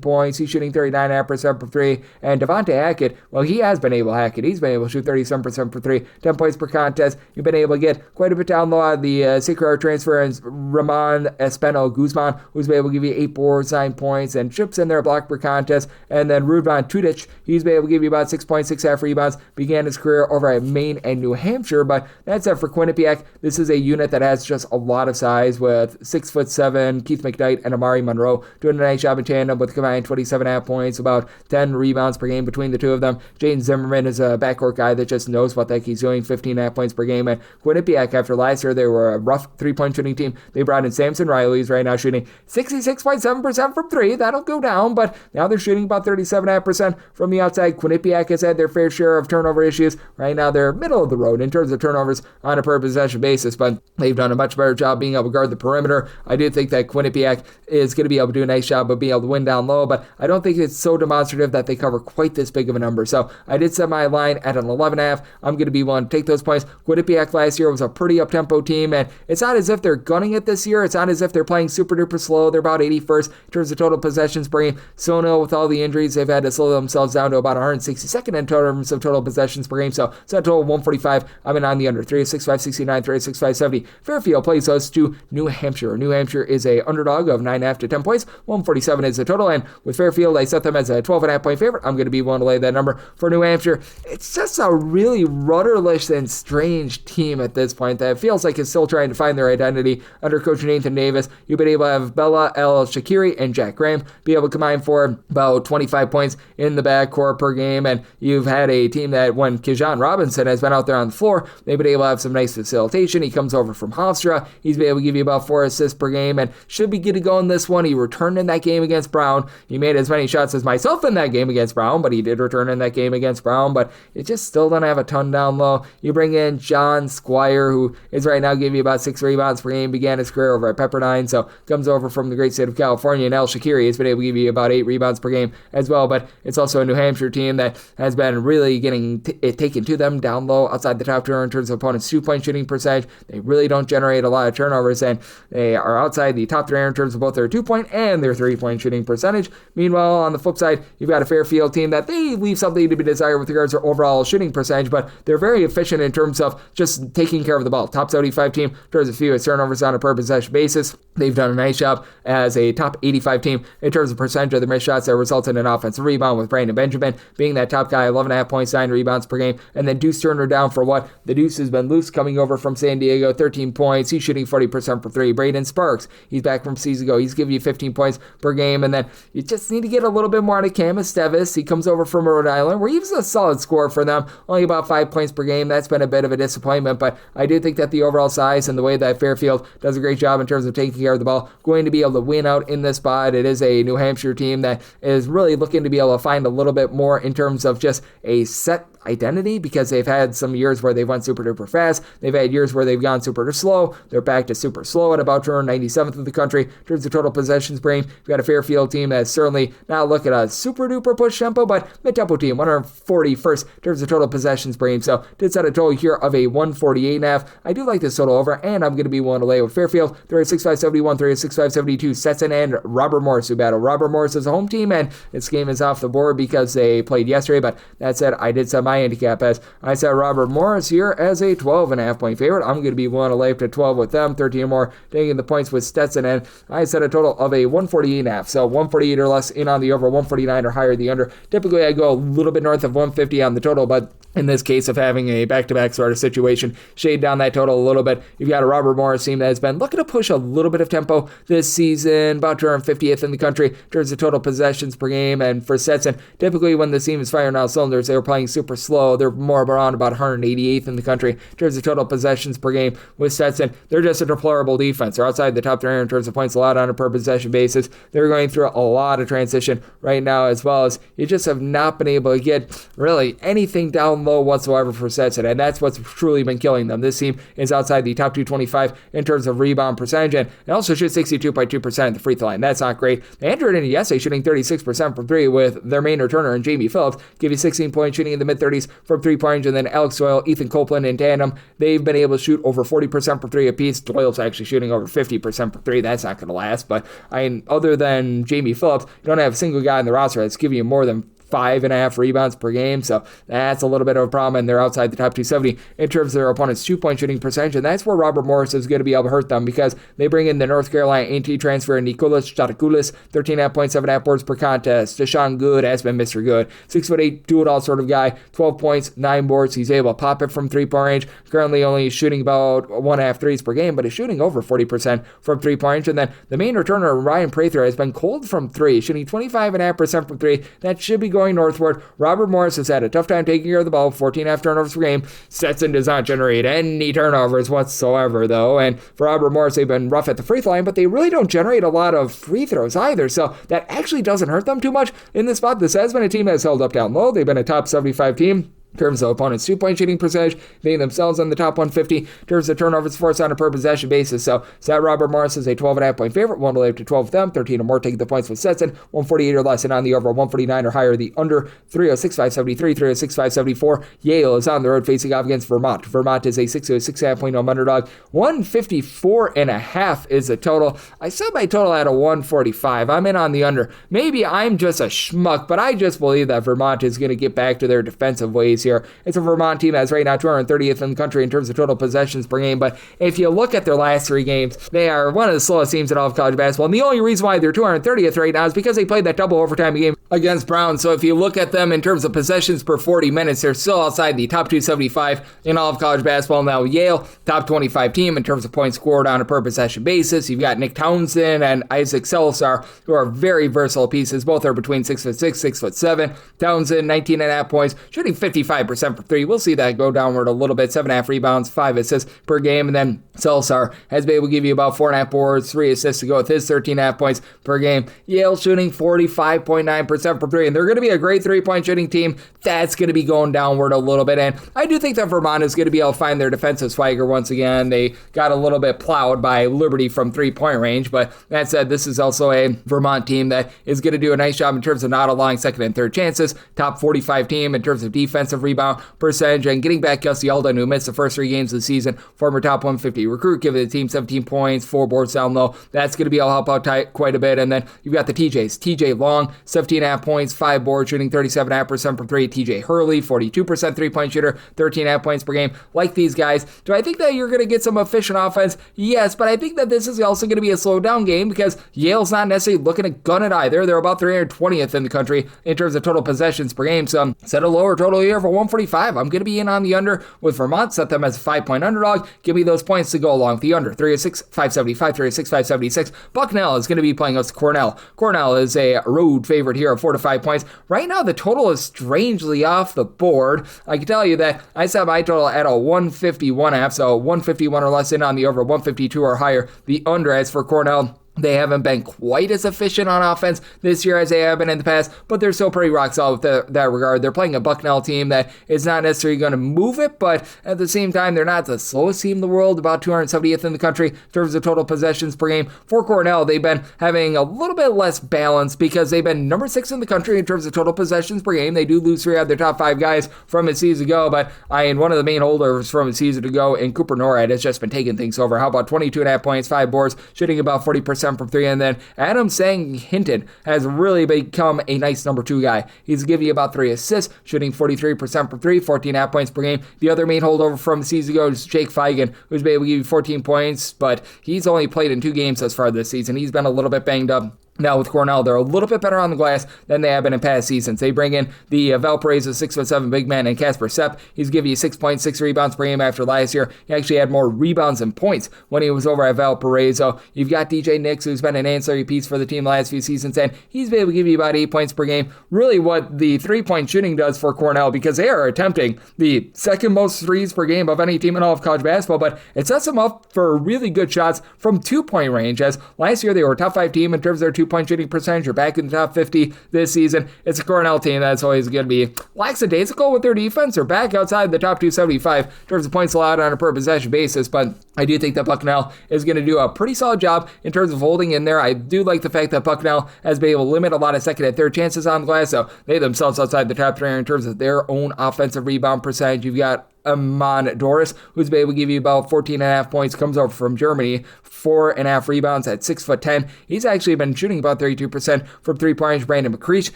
points. He's shooting 39.5% for three. And Devontae Hackett, well, he has been able, He's been able to shoot 37% for three, 10 points per contest. You've been able to get quite a bit down low on the Sacred Heart transfer, and Ramon Espino Guzman, who's been able to give you 8 boards, 9 points, and chips in there, block per contest. And then Rudvan Tudic, He's been able to give you about 6.6 rebounds, began his career over at Maine and New Hampshire, but that's it for Quinnipiac. This is a unit that has just a lot of size with 6'7" Keith McKnight and Amari Monroe doing a nice job in tandem with combined 27.5 points, about 10 rebounds per game between the two of them. Jaden Zimmerman is a backcourt guy that just knows what the heck he's doing, 15.5 points per game. And Quinnipiac, after last year, they were a rough three-point shooting team. They brought in Samson Riley, who's right now shooting 66.7% from three. That'll go down, but now they're shooting about 37.5% from the outside. Quinnipiac has had their fair share of turnover issues. Right now, they're middle of the road in terms of turnovers on a per-possession basis, but they've done a much better job being able to guard the perimeter. I do think that Quinnipiac is going to be able to do a nice job of being able to win down low, but I don't think it's so demonstrative that they cover quite this big of a number. So I did set my line at an 11.5. I'm going to be willing to take those points. Quinnipiac last year was a pretty up-tempo team, and it's not as if they're gunning it this year. It's not as if they're playing super-duper slow. They're about 81st in terms of total possessions per game. Sono, with all the injuries, they've had to slow themselves down to about 162nd in terms of total possessions per game. So it's a total of 145. I'm in on the under. 3-6-5-69, 3-6-5-70. Fairfield plays us to New Hampshire. New Hampshire is a underdog of 9.5 to 10 points. 147 is the total, and with Fairfield, I set them as a 12.5 point favorite. I'm going to be willing to lay that number for New Hampshire. It's just a really rudderless and strange team at this point that feels like it's still trying to find their identity under Coach Nathan Davis. You've been able to have Bella El Shakiri and Jack Graham be able to combine for about 25 points in the backcourt per game, and you've had a team that when Kijan Robinson has been out there on the floor, they've been able to have some nice facilitation. He comes over from Hofstra. He's been able to give you about 4 assists per game and should be good to go in this one. He returned in that game against Brown. He made as many shots as myself in that game against Brown, but he did return in that game against Brown, but it just still doesn't have a ton down low. You bring in John Squire, who is right now giving you about 6 rebounds per game, began his career over at Pepperdine, so comes over from the great state of California, and El Shakiri has been able to give you about 8 rebounds per game as well, but it's also a New Hampshire team that has been really getting it taken to them down low outside the top tier in terms of opponents' 2-point shooting percentage. They really don't generate a lot of turnovers, and they are outside the top tier in terms of both their 2-point and their 3-point shooting percentage. Meanwhile, on the flip side, you've got a Fairfield team that they leave something to be desired with regards to their overall shooting percentage, but they're very efficient in terms of just taking care of the ball. Top 75 team in terms of fewest turnovers on a per possession basis. They've done a nice job as a top 85 team in terms of percentage of the missed shots that result in an offensive rebound, with Brandon Benjamin being that top guy, 11.5 points, 9 rebounds per game, and then Deuce Turner down for what? The Deuce has been loose coming over from San Diego, 13 points. He's shooting 40% for 3. Braden Sparks, he's back from season ago. He's giving you 15 points per game, and then you just need to get a little bit more out of Cam Esteves. He comes over from Rhode Island, where he was a solid scorer for them, only about 5 points per game. That's been a bit of a disappointment, but I do think that the overall size and the way that Fairfield does a great job in terms of taking care of the ball, going to be able to win out in this spot. It is a New Hampshire team that is really looking to be able to find a little bit more in terms of just a set identity, because they've had some years where they've went super duper fast. They've had years where they've gone super slow. They're back to super slow at about 97th in the country in terms of total possessions per game. You've got a Fairfield team that's certainly not looking at a super duper push tempo, but mid-tempo team, 141st in terms of total possessions per game. So did set a total here of a 148.5. I do like this total over, and I'm going to be willing to lay with Fairfield. 3-6-5-71, 3-6-5-72, Stetson and Robert Morris who battle. Robert Morris is a home team, and this game is off the board because they played yesterday, but that said, I did set my handicap as I set Robert Morris here as a 12.5 point favorite. I'm going to be willing to lay up to 12 with them, 13 more taking the points with Stetson, and I set a total of a 148.5. So 148 or less in on the over, 149 or higher the under. Typically, I go a little bit north of 150 on the total, but in this case of having a back-to-back sort of situation, shade down that total a little bit. You've got a Robert Morris team that has been looking to push a little bit of tempo this season, about 250th in the country in terms of total possessions per game. And for Stetson, typically when the team is firing on cylinders, they were playing super slow. They're more around about 188th in the country in terms of total possessions per game. With Stetson, they're just a deplorable defense. They're outside the top 300 in terms of points allowed on a per possession basis. They're going through a lot of transition right now, as well as you just have not been able to get really anything down low whatsoever for Stetson, and that's what's truly been killing them. This team is outside the top 225 in terms of rebound percentage, and they also shoot 62.2% at the free throw line. That's not great. They entered into yesterday shooting 36% from 3 with their main returner and Jamie Phillips, give you 16 points shooting in the mid-30s from 3-point, and then Alex Doyle, Ethan Copeland in tandem. They've been able to shoot over 40% for 3 apiece. Doyle's actually shooting over 50% for 3. That's not going to last, but other than Jamie Phillips, you don't have a single guy in the roster that's giving you more than 5.5 rebounds per game, so that's a little bit of a problem, and they're outside the top 270 in terms of their opponent's 2-point shooting percentage, and that's where Robert Morris is going to be able to hurt them because they bring in the North Carolina A&T transfer Nicolas Chattanooga, 13.5 points, 7.5 boards per contest. Deshaun Good has been Mr. Good, 6'8", do-it-all sort of guy, 12 points, 9 boards. He's able to pop it from 3-point range. Currently only shooting about 1.5 threes per game, but is shooting over 40% from 3-point range. And then the main returner, Ryan Prather, has been cold from 3, shooting 25.5% from 3. That should be going northward. Robert Morris has had a tough time taking care of the ball, 14.5 turnovers per game. Stetson does not generate any turnovers whatsoever, though. And for Robert Morris, they've been rough at the free throw line, but they really don't generate a lot of free throws either. So that actually doesn't hurt them too much in this spot. This has been a team that's held up down low. They've been a top 75 team in terms of opponent's 2-point shooting percentage, being themselves on the top 150 in terms of turnovers forced on a per possession basis. So that Robert Morris is a 12.5 point favorite, 1 to live to 12 with them, 13 or more taking the points with Stetson, 148 or less and on the over, 149 or higher the under, 306.573, 306.574. Yale is on the road facing off against Vermont. Vermont is a 6.5 point home underdog, 154.5 is the total. I set my total at a 145. I'm in on the under. Maybe I'm just a schmuck, but I just believe that Vermont is going to get back to their defensive ways here. It's a Vermont team that's right now 230th in the country in terms of total possessions per game, but if you look at their last 3 games, they are one of the slowest teams in all of college basketball, and the only reason why they're 230th right now is because they played that double overtime game against Brown. So if you look at them in terms of possessions per 40 minutes, they're still outside the top 275 in all of college basketball. Now Yale, top 25 team in terms of points scored on a per possession basis. You've got Nick Townsend and Isaac Salazar, who are very versatile pieces. Both are between 6'6", 6'7". Townsend, 19.5 points, shooting 55% for 3. We'll see that go downward a little bit. 7.5 rebounds, 5 assists per game. And then Salazar has been able to give you about 4.5 boards, 3 assists to go with his 13.5 points per game. Yale shooting 45.9% for 3. And they're going to be a great 3-point shooting team. That's going to be going downward a little bit. And I do think that Vermont is going to be able to find their defensive swagger once again. They got a little bit plowed by Liberty from 3-point range. But that said, this is also a Vermont team that is going to do a nice job in terms of not allowing second and third chances. Top 45 team in terms of defensive rebound percentage, and getting back Gussie Alden, who missed the first 3 games of the season, former top 150 recruit, giving the team 17 points, 4 boards down low. That's going to be able to help out quite a bit. And then you've got the TJs. TJ Long, 17.5 points, 5 boards, shooting 37.5% from 3. TJ Hurley, 42% 3-point shooter, 13.5 points per game. Like these guys, do I think that you're going to get some efficient offense? Yes, but I think that this is also going to be a slow down game because Yale's not necessarily looking to gun it either. They're about 320th in the country in terms of total possessions per game. So set a lower total here for 145. I'm going to be in on the under with Vermont. Set them as a 5-point underdog. Give me those points to go along with the under. 306, 575, 306, 576. Bucknell is going to be playing against Cornell. Cornell is a road favorite here of 4 to 5 points. Right now, the total is strangely off the board. I can tell you that I set my total at a 151.5, so 151 or less in on the over, 152 or higher the under. As for Cornell, they haven't been quite as efficient on offense this year as they have been in the past, but they're still pretty rock solid with that regard. They're playing a Bucknell team that is not necessarily going to move it, but at the same time, they're not the slowest team in the world, about 270th in the country in terms of total possessions per game. For Cornell, they've been having a little bit less balance because they've been number 6 in the country in terms of total possessions per game. They do lose 3 out of their top 5 guys from a season ago, but one of the main holders from a season ago in Cooper Norad has just been taking things over. How about 22.5 points, 5 boards, shooting about 40% from 3, and then Adam Sang-Hinton has really become a nice number 2 guy. He's giving you about 3 assists, shooting 43% from 3, 14.5 points per game. The other main holdover from the season ago is Jake Feigen, who's been able to give you 14 points, but he's only played in 2 games thus far this season. He's been a little bit banged up. Now with Cornell, they're a little bit better on the glass than they have been in past seasons. They bring in the Valparaiso 6'7" big man and Casper Sepp. He's giving you 6.6 rebounds per game after last year. He actually had more rebounds than points when he was over at Valparaiso. You've got DJ Nix, who's been an ancillary piece for the team the last few seasons, and he's been able to give you about 8 points per game. Really what the 3-point shooting does for Cornell, because they are attempting the second most threes per game of any team in all of college basketball, but it sets them up for really good shots from 2-point range, as last year they were a top 5 team in terms of their 2-point shooting percentage. You're back in the top 50 this season. It's a Cornell team that's always going to be lackadaisical with their defense. They're back outside the top 275 in terms of points allowed on a per possession basis, but I do think that Bucknell is going to do a pretty solid job in terms of holding in there. I do like the fact that Bucknell has been able to limit a lot of second and third chances on the glass, so they themselves outside the top 3 in terms of their own offensive rebound percentage. You've got Amon Doris, who's been able to give you about 14.5 points, comes over from Germany, 4.5 rebounds at 6'10". He's actually been shooting about 32% from 3-point range. Brandon McCreech,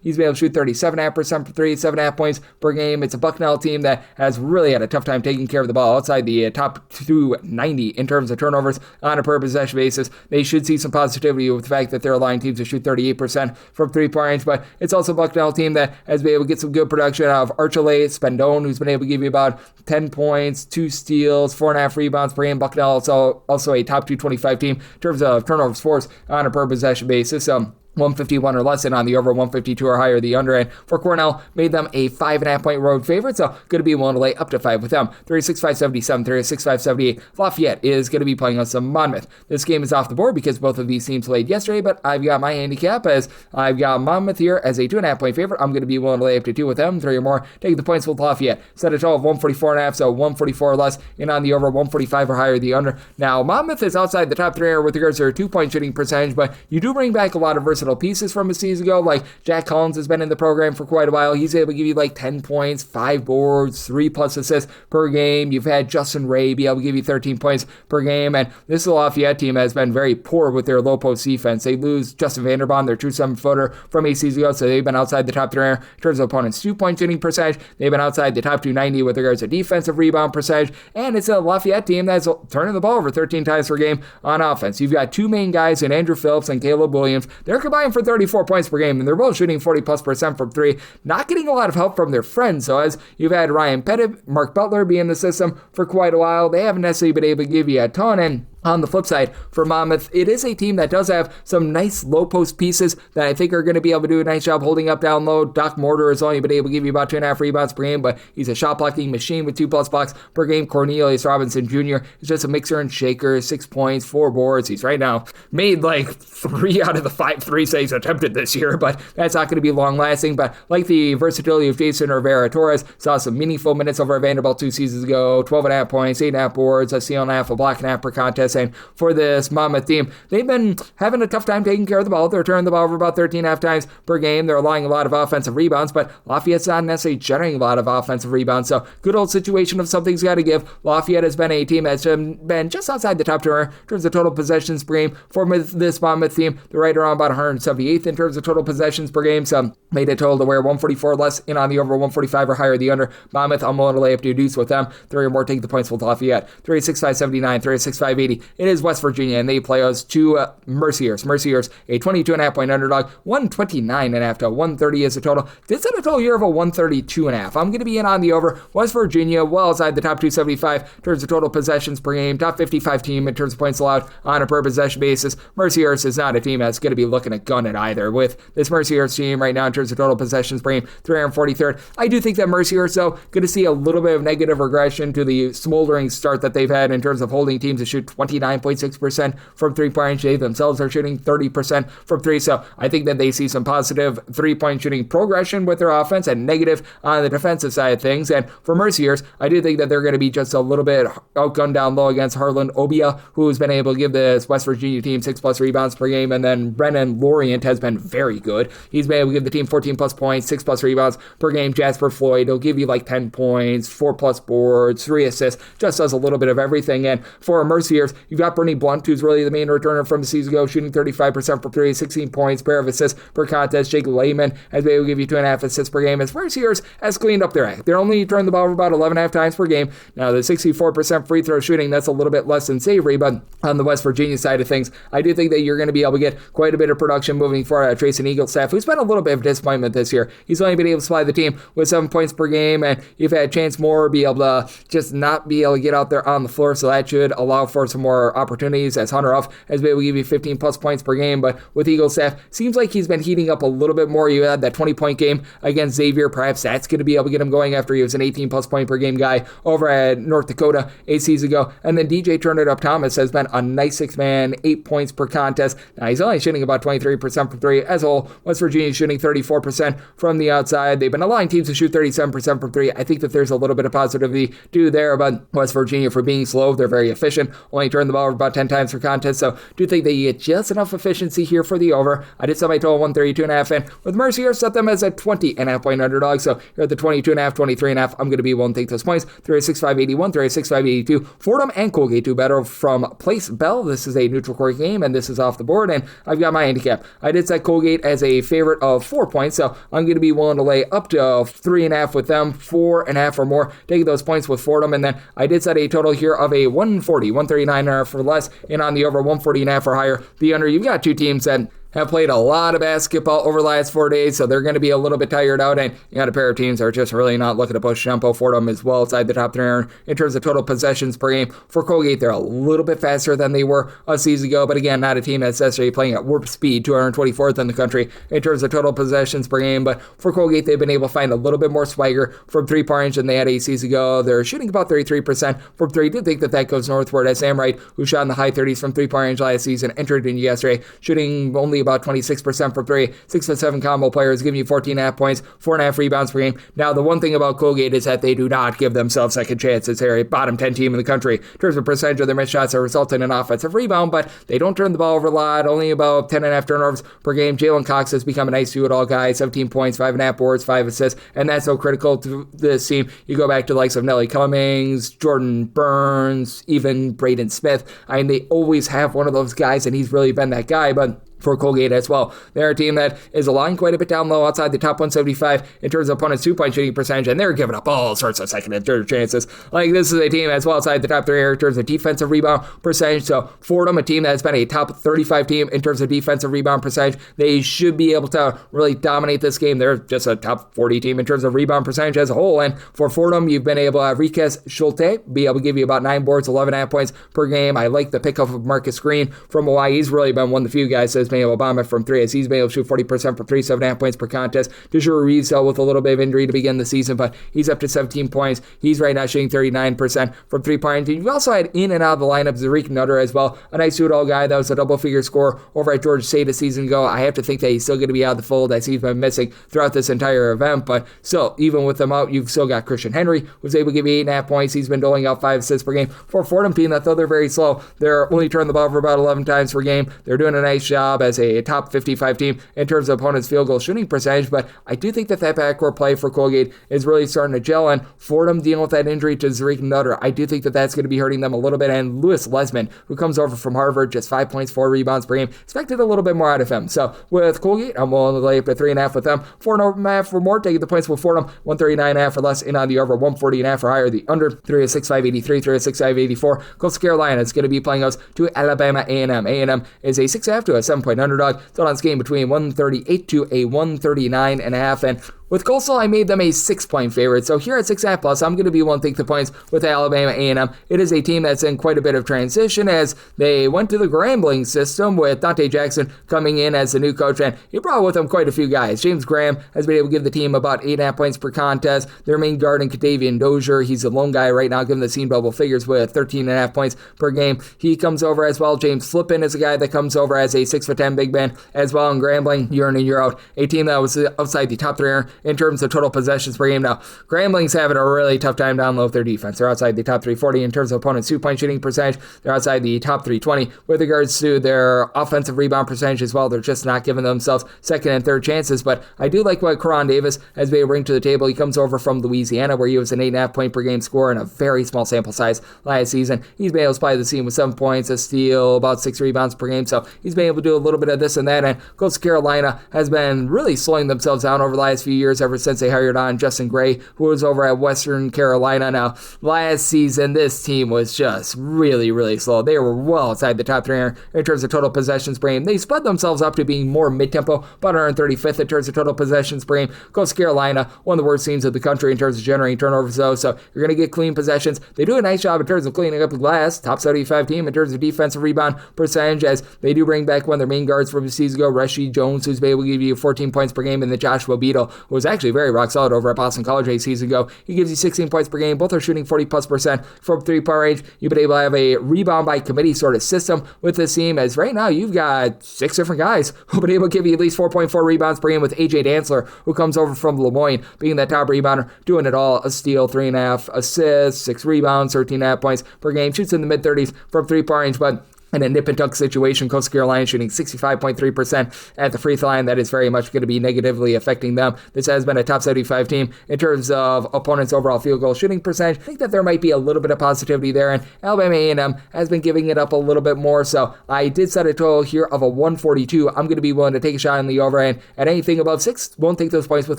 he's been able to shoot 37.5% for 3, 7.5 points per game. It's a Bucknell team that has really had a tough time taking care of the ball outside the top 290 in terms of turnovers on a per possession basis. They should see some positivity with the fact that they're allowing teams to shoot 38% from 3-point range, but it's also a Bucknell team that has been able to get some good production out of Archuleta Spendone, who's been able to give you about 10 points, 2 steals, 4.5 rebounds per game. Bucknell also a top 225 team in terms of turnovers forced on a per possession basis. 151 or less, and on the over 152 or higher the under. And for Cornell, made them a 5.5 point road favorite, so going to be willing to lay up to 5 with them. 36-577, 36-578. Lafayette is going to be playing on some Monmouth. This game is off the board because both of these teams played yesterday, but I've got my handicap as I've got Monmouth here as a 2.5 point favorite. I'm going to be willing to lay up to 2 with them, 3 or more. Take the points with Lafayette. Set a total of 144.5, so 144 or less, and on the over 145 or higher the under. Now, Monmouth is outside the top 3 with regards to their 2-point shooting percentage, but you do bring back a lot of versatile pieces from a season ago. Like Jack Collins has been in the program for quite a while. He's able to give you like 10 points, 5 boards, 3+ assists per game. You've had Justin Ray be able to give you 13 points per game, and this Lafayette team has been very poor with their low post defense. They lose Justin Vanderbond, their true 7-footer from a season ago, so they've been outside the top 3 in terms of opponents' 2-point shooting percentage. They've been outside the top 290 with regards to defensive rebound percentage, and it's a Lafayette team that's turning the ball over 13 times per game on offense. You've got 2 main guys in Andrew Phillips and Caleb Williams. They're combined for 34 points per game, and they're both shooting 40+% from 3, not getting a lot of help from their friends. So as you've had Ryan Pettit, Mark Butler be in the system for quite a while, they haven't necessarily been able to give you a ton. And on the flip side, for Monmouth, it is a team that does have some nice low post pieces that I think are going to be able to do a nice job holding up down low. Doc Mortar has only been able to give you about 2.5 rebounds per game, but he's a shot blocking machine with 2+ blocks per game. Cornelius Robinson Jr. is just a mixer and shaker, 6 points, 4 boards. He's right now made like 3 out of the 5 threes that he's attempted this year, but that's not going to be long lasting. But like the versatility of Jason Rivera Torres, saw some meaningful minutes over at Vanderbilt 2 seasons ago, 12.5 points, 8.5 boards, a steal and a half, a block and a half per contest. And for this Monmouth team, they've been having a tough time taking care of the ball. They're turning the ball over about 13.5 times per game. They're allowing a lot of offensive rebounds, but Lafayette's not necessarily generating a lot of offensive rebounds. So good old situation of something's got to give. Lafayette has been a team that's been just outside the top 2 in terms of total possessions per game. For this Monmouth team, they're right around about 178th in terms of total possessions per game. So made a total to where 144 less in on the over, 145 or higher the under. Monmouth, I'm willing to lay up to deuce with them. 3 or more, take the points with Lafayette. 36-579, 36-580. It is West Virginia, and they play us to Mercyhurst. Mercyhurst, a 22.5 point underdog, 129.5 to 130 is the total. This is a total year of a 132.5. I'm going to be in on the over. West Virginia, well outside the top 275 in terms of total possessions per game, top 55 team in terms of points allowed on a per possession basis. Mercyhurst is not a team that's going to be looking to gun it either. With this Mercyhurst team right now in terms of total possessions per game, 343rd. I do think that Mercyhurst, though, going to see a little bit of negative regression to the smoldering start that they've had in terms of holding teams to shoot 29.6% from 3-point range. They themselves are shooting 30% from 3, so I think that they see some positive 3-point shooting progression with their offense and negative on the defensive side of things. And for Mercyhurst, I do think that they're going to be just a little bit outgunned down low against Harlan Obia, who's been able to give this West Virginia team 6+ rebounds per game, and then Brennan Lorient has been very good. He's been able to give the team 14+ points, 6+ rebounds per game. Jasper Floyd, he'll give you like 10 points, 4+ boards, 3 assists, just does a little bit of everything. And for Mercyhurst, you've got Bernie Blunt, who's really the main returner from the season ago, shooting 35% for 3, 16 points, pair of assists per contest. Jake Lehman has been able to give you 2.5 assists per game. As Mercyhurst has cleaned up their act. They're only turned the ball over about 11.5 times per game. Now, the 64% free throw shooting, that's a little bit less than savory, but on the West Virginia side of things, I do think that you're going to be able to get quite a bit of production moving forward. Trayson Eaglestaff, who's been a little bit of disappointment this year. He's only been able to supply the team with 7 points per game, and you've had Chance Moore be able to just not be able to get out there on the floor, so that should allow for some more opportunities, as Hunter Huff has been able to give you 15+ points per game. But with Eaglestaff, seems like he's been heating up a little bit more. You had that 20-point game against Xavier. Perhaps that's going to be able to get him going after he was an 18+ point per game guy over at North Dakota 8 seasons ago. And then DJ Turn It Up Thomas has been a nice 6-man, 8 points per contest. Now, he's only shooting about 23% from 3. As a whole, West Virginia shooting 34% from the outside. They've been allowing teams to shoot 37% from 3. I think that there's a little bit of positivity due there about West Virginia for being slow. They're very efficient, only turn the ball over about 10 times per contest, so do think that you get just enough efficiency here for the over. I did set my total 132.5, and with Mercier, set them as a 20.5 point underdog, so here at the 22.5, 23.5, I'm going to be willing to take those points. 306.581, 306.582. Fordham and Colgate do better from Place Bell. This is a neutral court game, and this is off the board, and I've got my handicap. I did set Colgate as a favorite of 4 points, so I'm going to be willing to lay up to 3.5 with them, 4.5 or more, taking those points with Fordham, and then I did set a total here of a 140, 139 for less, and on the over 140.5 or higher. The under, you've got two teams that have played a lot of basketball over the last 4 days, so they're going to be a little bit tired out, and you got a pair of teams that are just really not looking to push tempo. Fordham is well outside the top 3 in terms of total possessions per game. For Colgate, they're a little bit faster than they were a season ago, but again, not a team that's necessarily playing at warp speed, 224th in the country in terms of total possessions per game, but for Colgate, they've been able to find a little bit more swagger from 3-point range than they had a season ago. They're shooting about 33% from 3. I do think that goes northward, as Sam Wright, who shot in the high 30s from 3-point range last season, entered in yesterday, shooting only about 26% for 3. 6 and 7 combo players giving you 14.5 points, 4.5 rebounds per game. Now, the one thing about Colgate is that they do not give themselves second chances. They're a bottom 10 team in the country in terms of percentage of their missed shots that result in an offensive rebound, but they don't turn the ball over a lot, only about 10.5 turnovers per game. Jalen Cox has become a nice do-it-all guy, 17 points, 5.5 boards, 5 assists, and that's so critical to this team. You go back to the likes of Nelly Cummings, Jordan Burns, even Braden Smith. I mean, they always have one of those guys, and he's really been that guy, but for Colgate as well, they're a team that is aligned quite a bit down low outside the top 175 in terms of opponents' 2-point shooting percentage, and they're giving up all sorts of second and third chances. Like, this is a team as well outside the top 3 in terms of defensive rebound percentage. So Fordham, a team that's been a top 35 team in terms of defensive rebound percentage, they should be able to really dominate this game. They're just a top 40 team in terms of rebound percentage as a whole, and for Fordham, you've been able to have Riquez Schulte be able to give you about 9 boards, 11.5 points per game. I like the pickup of Marcus Green from Hawaii. He's really been one of the few guys that's been able to bomb it from 3, as he's been able to shoot 40% from 3, 7.5 points per contest. DeJure Reeves dealt with a little bit of injury to begin the season, but he's up to 17 points. He's right now shooting 39% from 3-point. You've also had in and out of the lineup Zarik Nutter as well, a nice do-it-all guy that was a double-figure scorer over at Georgia State a season ago. I have to think that he's still going to be out of the fold, as he's been missing throughout this entire event, but still, even with them out, you've still got Christian Henry, who's able to give you 8.5 points. He's been doling out 5 assists per game. For a Fordham team that, though they're very slow, they're only turning the ball over about 11 times per game. They're doing a nice job as a top 55 team in terms of opponents' field goal shooting percentage, but I do think that backcourt play for Colgate is really starting to gel, and Fordham dealing with that injury to Zarik Nutter, I do think that that's going to be hurting them a little bit, and Lewis Lesman, who comes over from Harvard, just 5 points, 4 rebounds per game, expected a little bit more out of him. So with Colgate, I'm willing to lay up to 3.5 with them, 4.5 for more, taking the points with Fordham, 139.5 or less, in on the over, 140.5 or higher, the under, 306.583, 306.584. Coastal Carolina is going to be playing us to Alabama A&M. A&M is a 6.5 to a 7-point underdog. Still on this game between 138 to a 139.5, and with Coastal, I made them a 6-point favorite, so here at 6.5 plus, I'm going to be willing to take the points with Alabama A&M. It is a team that's in quite a bit of transition, as they went to the Grambling system with Dante Jackson coming in as the new coach, and he brought with him quite a few guys. James Graham has been able to give the team about 8.5 points per contest. Their main guard in Kadavian Dozier, he's a lone guy right now, giving the team double figures with 13.5 points per game. He comes over as well. James Flippin is a guy that comes over as a 6'10" big man as well in Grambling, year in and year out. A team that was outside the top 3 in terms of total possessions per game. Now, Grambling's having a really tough time down low with their defense. They're outside the top 340 in terms of opponents' 2-point shooting percentage. They're outside the top 320 with regards to their offensive rebound percentage as well. They're just not giving themselves second and third chances, but I do like what Karan Davis has been able to bring to the table. He comes over from Louisiana, where he was an 8.5 point per game scorer in a very small sample size last season. He's been able to supply the team with 7 points, a steal, about 6 rebounds per game, so he's been able to do a little bit of this and that, and Coastal Carolina has been really slowing themselves down over the last few years, ever since they hired on Justin Gray, who was over at Western Carolina. Now, last season, this team was just really, really slow. They were well outside the top 3 in terms of total possessions per game. They split themselves up to being more mid-tempo, about 135th in terms of total possessions per game. Coastal Carolina, one of the worst teams of the country in terms of generating turnovers, though, so you're going to get clean possessions. They do a nice job in terms of cleaning up the glass, top 75 team in terms of defensive rebound percentage, as they do bring back one of their main guards from the season ago, Rashid Jones, who's been able to give you 14 points per game, and the Joshua Beadle, who was was actually very rock solid over at Boston College a season ago. He gives you 16 points per game. Both are shooting 40+% from 3-point range. You've been able to have a rebound by committee sort of system with this team, as right now you've got 6 different guys who've been able to give you at least 4.4 rebounds per game, with AJ Dantzler, who comes over from Lemoyne, being that top rebounder, doing it all. A steal, 3.5 assists, 6 rebounds, 13.5 points per game. Shoots in the mid-30s from 3-point range, but in a nip-and-tuck situation, Coastal Carolina shooting 65.3% at the free throw line. That is very much going to be negatively affecting them. This has been a top 75 team in terms of opponents' overall field goal shooting percentage. I think that there might be a little bit of positivity there, and Alabama A&M has been giving it up a little bit more, so I did set a total here of a 142. I'm going to be willing to take a shot on the over, and at anything above 6, won't take those points with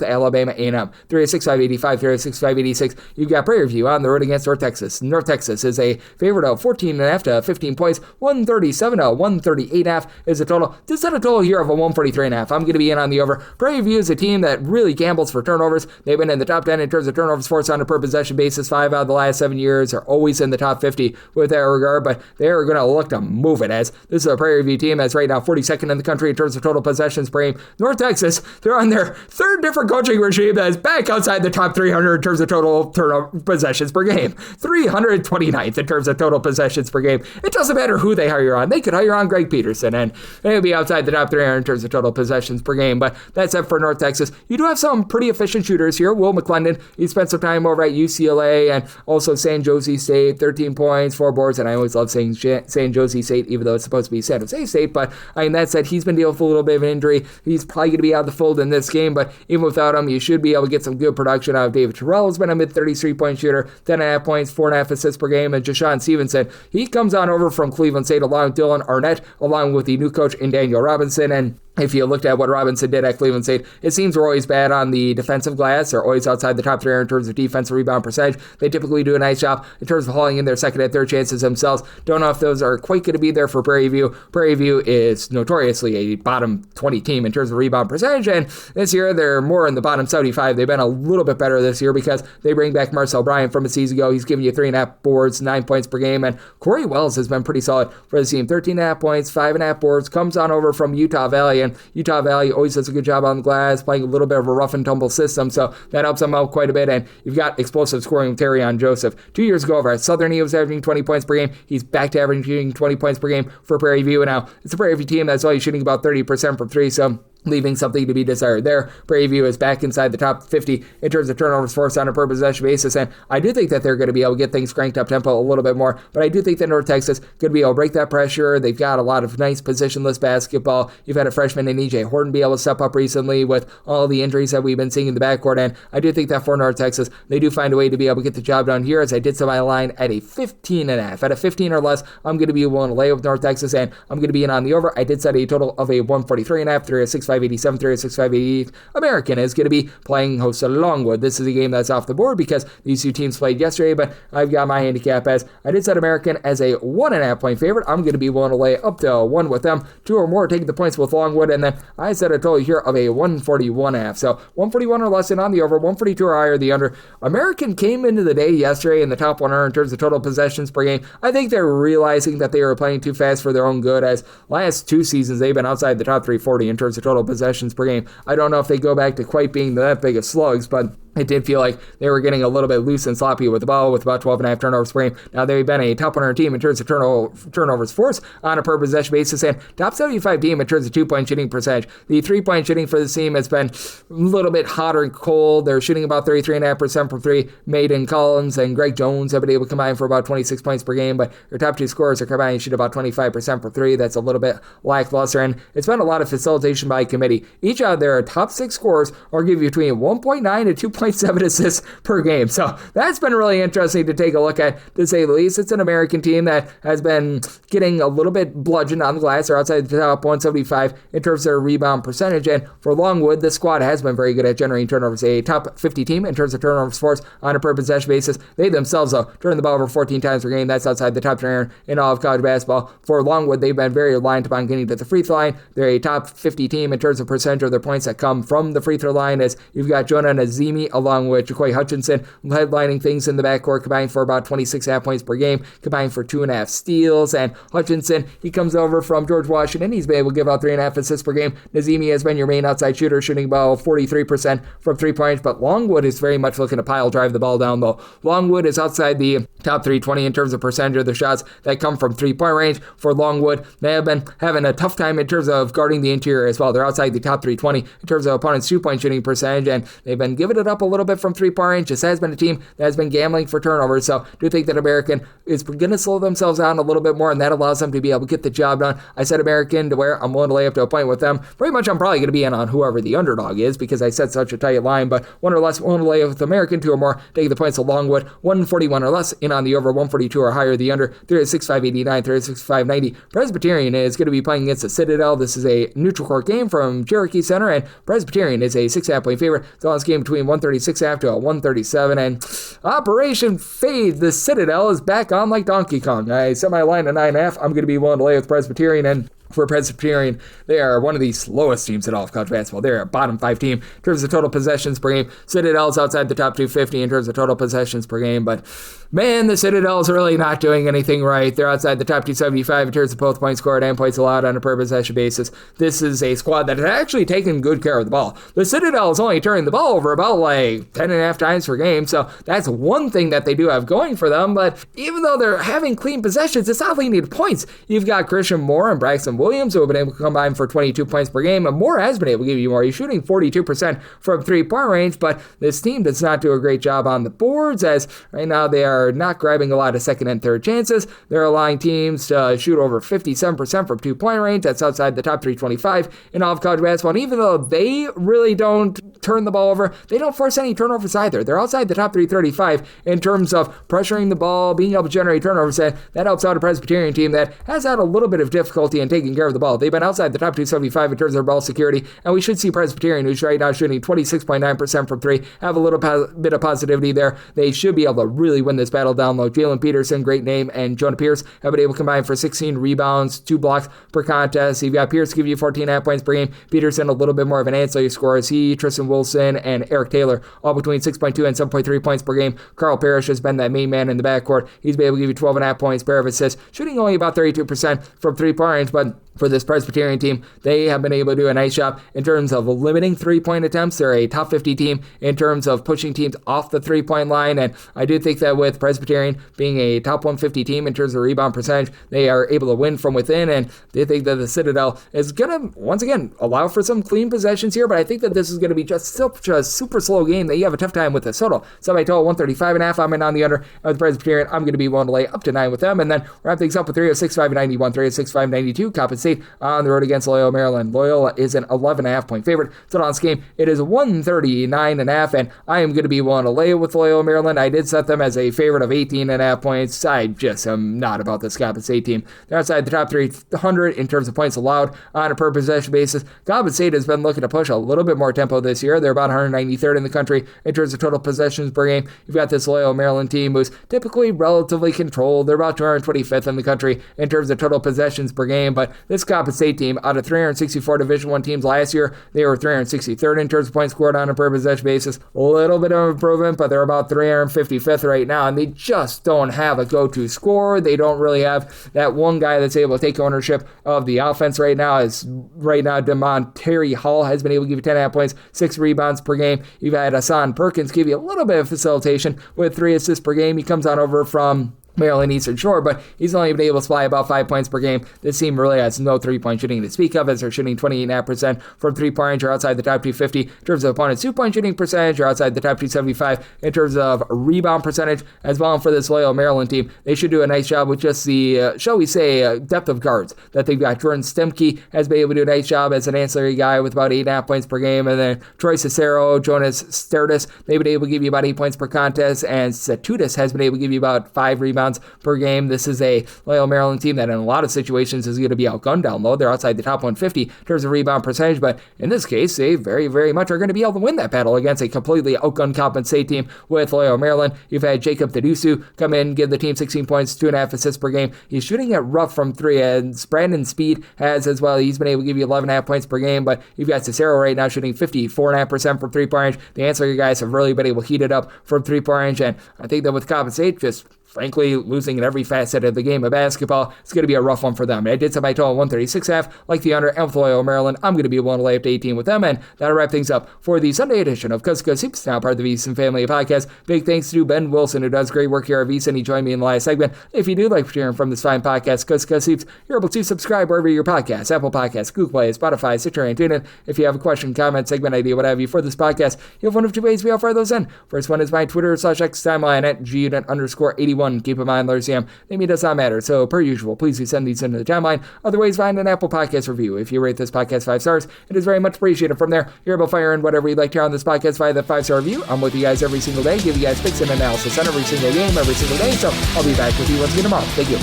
Alabama A&M. 306-585, 306-586. You've got Prairie View on the road against North Texas. North Texas is a favorite of 14.5 to 15 points. 137 to 138.5 is a total. Just set a total here of a 143.5. I'm going to be in on the over. Prairie View is a team that really gambles for turnovers. They've been in the top 10 in terms of turnovers forced on a per possession basis. 5 out of the last 7 years. Are always in the top 50 with that regard, but they are going to look to move it, as this is a Prairie View team that's right now 42nd in the country in terms of total possessions per game. North Texas, they're on their 3rd different coaching regime that is back outside the top 300 in terms of total turnover possessions per game. 329th in terms of total possessions per game. It doesn't matter who they hire on. They could hire on Greg Peterson, and they would be outside the top 300 in terms of total possessions per game. But that's it for North Texas. You do have some pretty efficient shooters here. Will McClendon, he spent some time over at UCLA and also San Jose State. 13 points, 4 boards, and I always love saying San Jose State, even though it's supposed to be San Jose State. But I mean, that said, he's been dealing with a little bit of an injury. He's probably going to be out of the fold in this game, but even without him, you should be able to get some good production out of David Terrell. Has been a mid-33 point shooter, 10.5 points, 4.5 assists per game. And Jashawn Stevenson, he comes on over from Cleveland State along with Dylan Arnett, along with the new coach in Daniel Robinson. And if you looked at what Robinson did at Cleveland State, it seems we're always bad on the defensive glass. They're always outside the top 300 in terms of defensive rebound percentage. They typically do a nice job in terms of hauling in their second and third chances themselves. Don't know if those are quite going to be there for Prairie View. Prairie View is notoriously a bottom 20 team in terms of rebound percentage, and this year they're more in the bottom 75. They've been a little bit better this year because they bring back Marcel Bryant from a season ago. He's giving you 3.5 boards, 9 points per game, and Corey Wells has been pretty solid for the team. 13.5 points, 5.5 boards, comes on over from Utah Valley, and Utah Valley always does a good job on the glass, playing a little bit of a rough and tumble system, so that helps them out quite a bit. And you've got explosive scoring with Terrion Joseph. 2 years ago over at Southern, he was averaging 20 points per game. He's back to averaging 20 points per game for Prairie View, and now it's a Prairie View team that's only shooting about 30% from 3, so leaving something to be desired there. Prairie View is back inside the top 50 in terms of turnovers forced on a per possession basis, and I do think that they're going to be able to get things cranked up tempo a little bit more, but I do think that North Texas could be able to break that pressure. They've got a lot of nice positionless basketball. You've had a freshman in EJ Horton be able to step up recently with all the injuries that we've been seeing in the backcourt, and I do think that for North Texas, they do find a way to be able to get the job done here, as I did set my line at a 15.5. At a 15 or less, I'm going to be willing to lay with North Texas, and I'm going to be in on the over. I did set a total of a 143.5, 306-587, 306-588. American is going to be playing host to Longwood. This is a game that's off the board because these two teams played yesterday, but I've got my handicap as I did set American as a 1.5 point favorite. I'm going to be willing to lay up to 1 with them, 2 or more taking the points with Longwood, and then I set a total here of a 141.5. So 141 or less and on the over, 142 or higher the under. American came into the day yesterday in the top 100 in terms of total possessions per game. I think they're realizing that they were playing too fast for their own good, as last 2 seasons they've been outside the top 340 in terms of total possessions per game. I don't know if they go back to quite being that big of slugs, but it did feel like they were getting a little bit loose and sloppy with the ball, with about 12.5 turnovers per game. Now, they've been a top 100 team in terms of turnovers forced on a per possession basis, and top 75 team in terms of 2-point shooting percentage. The 3-point shooting for this team has been a little bit hotter and cold. They're shooting about 33.5% from 3. Maiden Collins and Greg Jones have been able to combine for about 26 points per game, but their top 2 scorers are combining to shoot about 25% for 3. That's a little bit lackluster, and it's been a lot of facilitation by committee. Each of their top 6 scorers are giving you between 1.9 to 2.7 assists per game. So that's been really interesting to take a look at, to say the least. It's an American team that has been getting a little bit bludgeoned on the glass. They're outside the top 175 in terms of their rebound percentage. And for Longwood, this squad has been very good at generating turnovers. A top 50 team in terms of turnovers forced on a per possession basis. They themselves, though, turn the ball over 14 times per game. That's outside the top 300 in all of college basketball. For Longwood, they've been very reliant upon getting to the free throw line. They're a top 50 team in terms of percentage of their points that come from the free throw line, as you've got Jonah Nazemi along with Jaquay Hutchinson headlining things in the backcourt, combined for about 26.5 points per game, combined for 2.5 steals. And Hutchinson, he comes over from George Washington. He's been able to give out 3.5 assists per game. Nazemi has been your main outside shooter, shooting about 43% from 3-point, but Longwood is very much looking to pile drive the ball down low. Longwood is outside the top 320 in terms of percentage of the shots that come from 3-point range. For Longwood, they have been having a tough time in terms of guarding the interior as well. They're outside the top 320 in terms of opponents' 2-point shooting percentage, and they've been giving it up a little bit from 3-point range. This has been a team that has been gambling for turnovers, so I do think that American is going to slow themselves down a little bit more, and that allows them to be able to get the job done. I said American to where I'm willing to lay up to a point with them. Pretty much I'm probably going to be in on whoever the underdog is because I set such a tight line, but one or less, willing to lay up with American, 2 or more, take the points of Longwood, 141 or less, in on the over, 142 or higher, the under, 36.589, 36.590. Presbyterian is going to be playing against the Citadel. This is a neutral court game from Cherokee Center, and Presbyterian is a 6.5 point favorite. It's on this game between 136.5 to a 137, and Operation Fade, the Citadel is back on like Donkey Kong. I set my line at 9.5. I'm going to be willing to lay with Presbyterian, and for Presbyterian, they are one of the slowest teams in all of college basketball. They're a bottom 5 team in terms of total possessions per game. Citadel's outside the top 250 in terms of total possessions per game, but man, the Citadel's really not doing anything right. They're outside the top 275 in terms of both points scored and points allowed on a per possession basis. This is a squad that has actually taken good care of the ball. The Citadel is only turning the ball over about like 10.5 times per game, so that's one thing that they do have going for them, but even though they're having clean possessions, it's not leading to points. You've got Christian Moore and Braxton Williams who have been able to combine for 22 points per game, and Moore has been able to give you more. He's shooting 42% from 3-point range, but this team does not do a great job on the boards, as right now they are not grabbing a lot of second and third chances. They're allowing teams to shoot over 57% from 2-point range. That's outside the top 325 in all of college basketball, and even though they really don't turn the ball over, they don't force any turnovers either. They're outside the top 335 in terms of pressuring the ball, being able to generate turnovers, and that helps out a Presbyterian team that has had a little bit of difficulty in taking care of the ball. They've been outside the top 275 in terms of their ball security, and we should see Presbyterian, who's right now shooting 26.9% from 3, have a little bit of positivity there. They should be able to really win this battle down low. Jalen Peterson, great name, and Jonah Pierce have been able to combine for 16 rebounds, 2 blocks per contest. You've got Pierce give you 14.5 points per game. Peterson a little bit more of an ancillary scorer as he, Tristan Wilson, and Eric Taylor all between 6.2 and 7.3 points per game. Carl Parrish has been that main man in the backcourt. He's been able to give you 12.5 points, pair of assists, shooting only about 32% from 3-point range, but for this Presbyterian team, they have been able to do a nice job in terms of limiting 3-point attempts. They're a top 50 team in terms of pushing teams off the 3-point line, and I do think that with Presbyterian being a top 150 team in terms of rebound percentage, they are able to win from within, and they think that the Citadel is going to, once again, allow for some clean possessions here, but I think that this is going to be just such a super slow game that you have a tough time with this total. So I total 135.5, I'm in on the under. With Presbyterian, I'm going to be willing to lay up to 9 with them, and then wrap things up with 306.591, 306.592, compensate on the road against Loyola, Maryland. Loyola is an 11.5 point favorite. So on this game, it is 139.5, and I am going to be willing to lay with Loyola, Maryland. I did set them as a favorite of 18.5 points. I just am not about this compensate team. They're outside the top 300 in terms of points allowed on a per possession basis. Compensate has been looking to push a little bit more tempo this year. They're about 193rd in the country in terms of total possessions per game. You've got this Loyola, Maryland team who's typically relatively controlled. They're about 225th in the country in terms of total possessions per game, but this State team, out of 364 Division I teams last year, they were 363rd in terms of points scored on a per possession basis. A little bit of improvement, but they're about 355th right now, and they just don't have a go-to scorer. They don't really have that one guy that's able to take ownership of the offense right now. DeMonterey Hall has been able to give you 10.5 points, 6 rebounds per game. You've had Hassan Perkins give you a little bit of facilitation with 3 assists per game. He comes on over from Maryland Eastern Shore, but he's only been able to supply about 5 points per game. This team really has no 3-point shooting to speak of, as they're shooting 28.5% from 3-point range, or outside the top 250 in terms of opponents' 2-point shooting percentage, or outside the top 275 in terms of rebound percentage. As well, for this Loyola Maryland team, they should do a nice job with just the, shall we say, depth of guards that they've got. Jordan Stemke has been able to do a nice job as an ancillary guy with about 8.5 points per game, and then Troy Cicero, Jonas Sturtis, they've been able to give you about 8 points per contest, and Satudis has been able to give you about 5 rebounds rebounds per game. This is a Loyola Maryland team that in a lot of situations is going to be outgunned down low. They're outside the top 150 in terms of rebound percentage, but in this case, they very, very much are going to be able to win that battle against a completely outgunned Coppin State team with Loyola Maryland. You've had Jacob Tadusu come in, give the team 16 points, 2.5 assists per game. He's shooting it rough from three, and Brandon Speed has as well. He's been able to give you 11.5 points per game, but you've got Cicero right now shooting 54.5% from three-point range. The ancillary guys have really been able to heat it up from three-point range, and I think that with Coppin State just frankly losing in every facet of the game of basketball, it's going to be a rough one for them. I did set my total 136.5, like the under, and with Loyola Maryland, I'm going to be willing to lay up to 18 with them, and that'll wrap things up for the Sunday edition of Coast to Coast Hoops, now part of the VSiN family of podcasts. Big thanks to Ben Wilson, who does great work here at VSiN. He joined me in the last segment. If you do like hearing from this fine podcast, Coast to Coast Hoops, you're able to subscribe wherever your podcasts, Apple Podcasts, Google Play, Spotify, Stitcher, and TuneIn. If you have a question, comment, segment idea, what have you for this podcast, you have one of two ways we all fire those in. First one is my Twitter / X timeline at gunit_81. Keep in mind, Sam, name does not matter, so per usual, please do send these into the timeline. Other ways, find an Apple Podcast review. If you rate this podcast 5 stars, it is very much appreciated. From there, you're able to fire in whatever you'd like to hear on this podcast via the 5-star review. I'm with you guys every single day, give you guys picks and analysis on every single game, every single day, so I'll be back with you once again tomorrow. Thank you.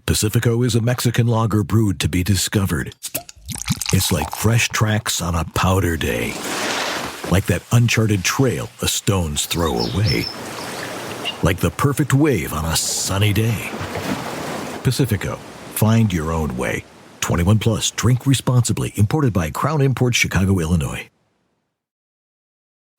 Pacifico is a Mexican lager brewed to be discovered. It's like fresh tracks on a powder day. Like that uncharted trail a stone's throw away. Like the perfect wave on a sunny day. Pacifico. Find your own way. 21 plus. Drink responsibly. Imported by Crown Imports, Chicago, Illinois.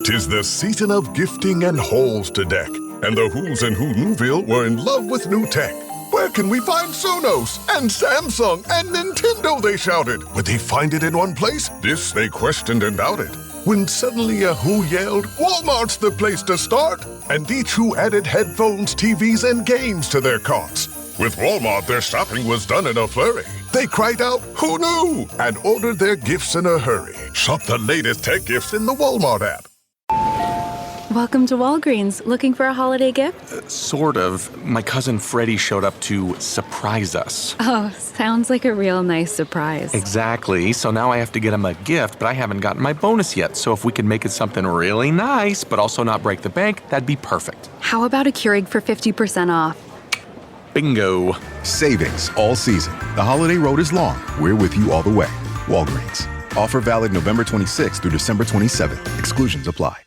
'Tis the season of gifting and halls to deck, and the Who's and Who Newville were in love with new tech. Where can we find Sonos and Samsung and Nintendo, they shouted. Would they find it in one place? This they questioned and doubted. When suddenly a Who yelled, Walmart's the place to start! And each Who added headphones, TVs, and games to their carts. With Walmart, their shopping was done in a flurry. They cried out, "Who knew?" and ordered their gifts in a hurry. Shop the latest tech gifts in the Walmart app. Welcome to Walgreens. Looking for a holiday gift? Sort of. My cousin Freddie showed up to surprise us. Oh, sounds like a real nice surprise. Exactly. So now I have to get him a gift, but I haven't gotten my bonus yet. So if we can make it something really nice, but also not break the bank, that'd be perfect. How about a Keurig for 50% off? Bingo. Savings all season. The holiday road is long. We're with you all the way. Walgreens. Offer valid November 26th through December 27th. Exclusions apply.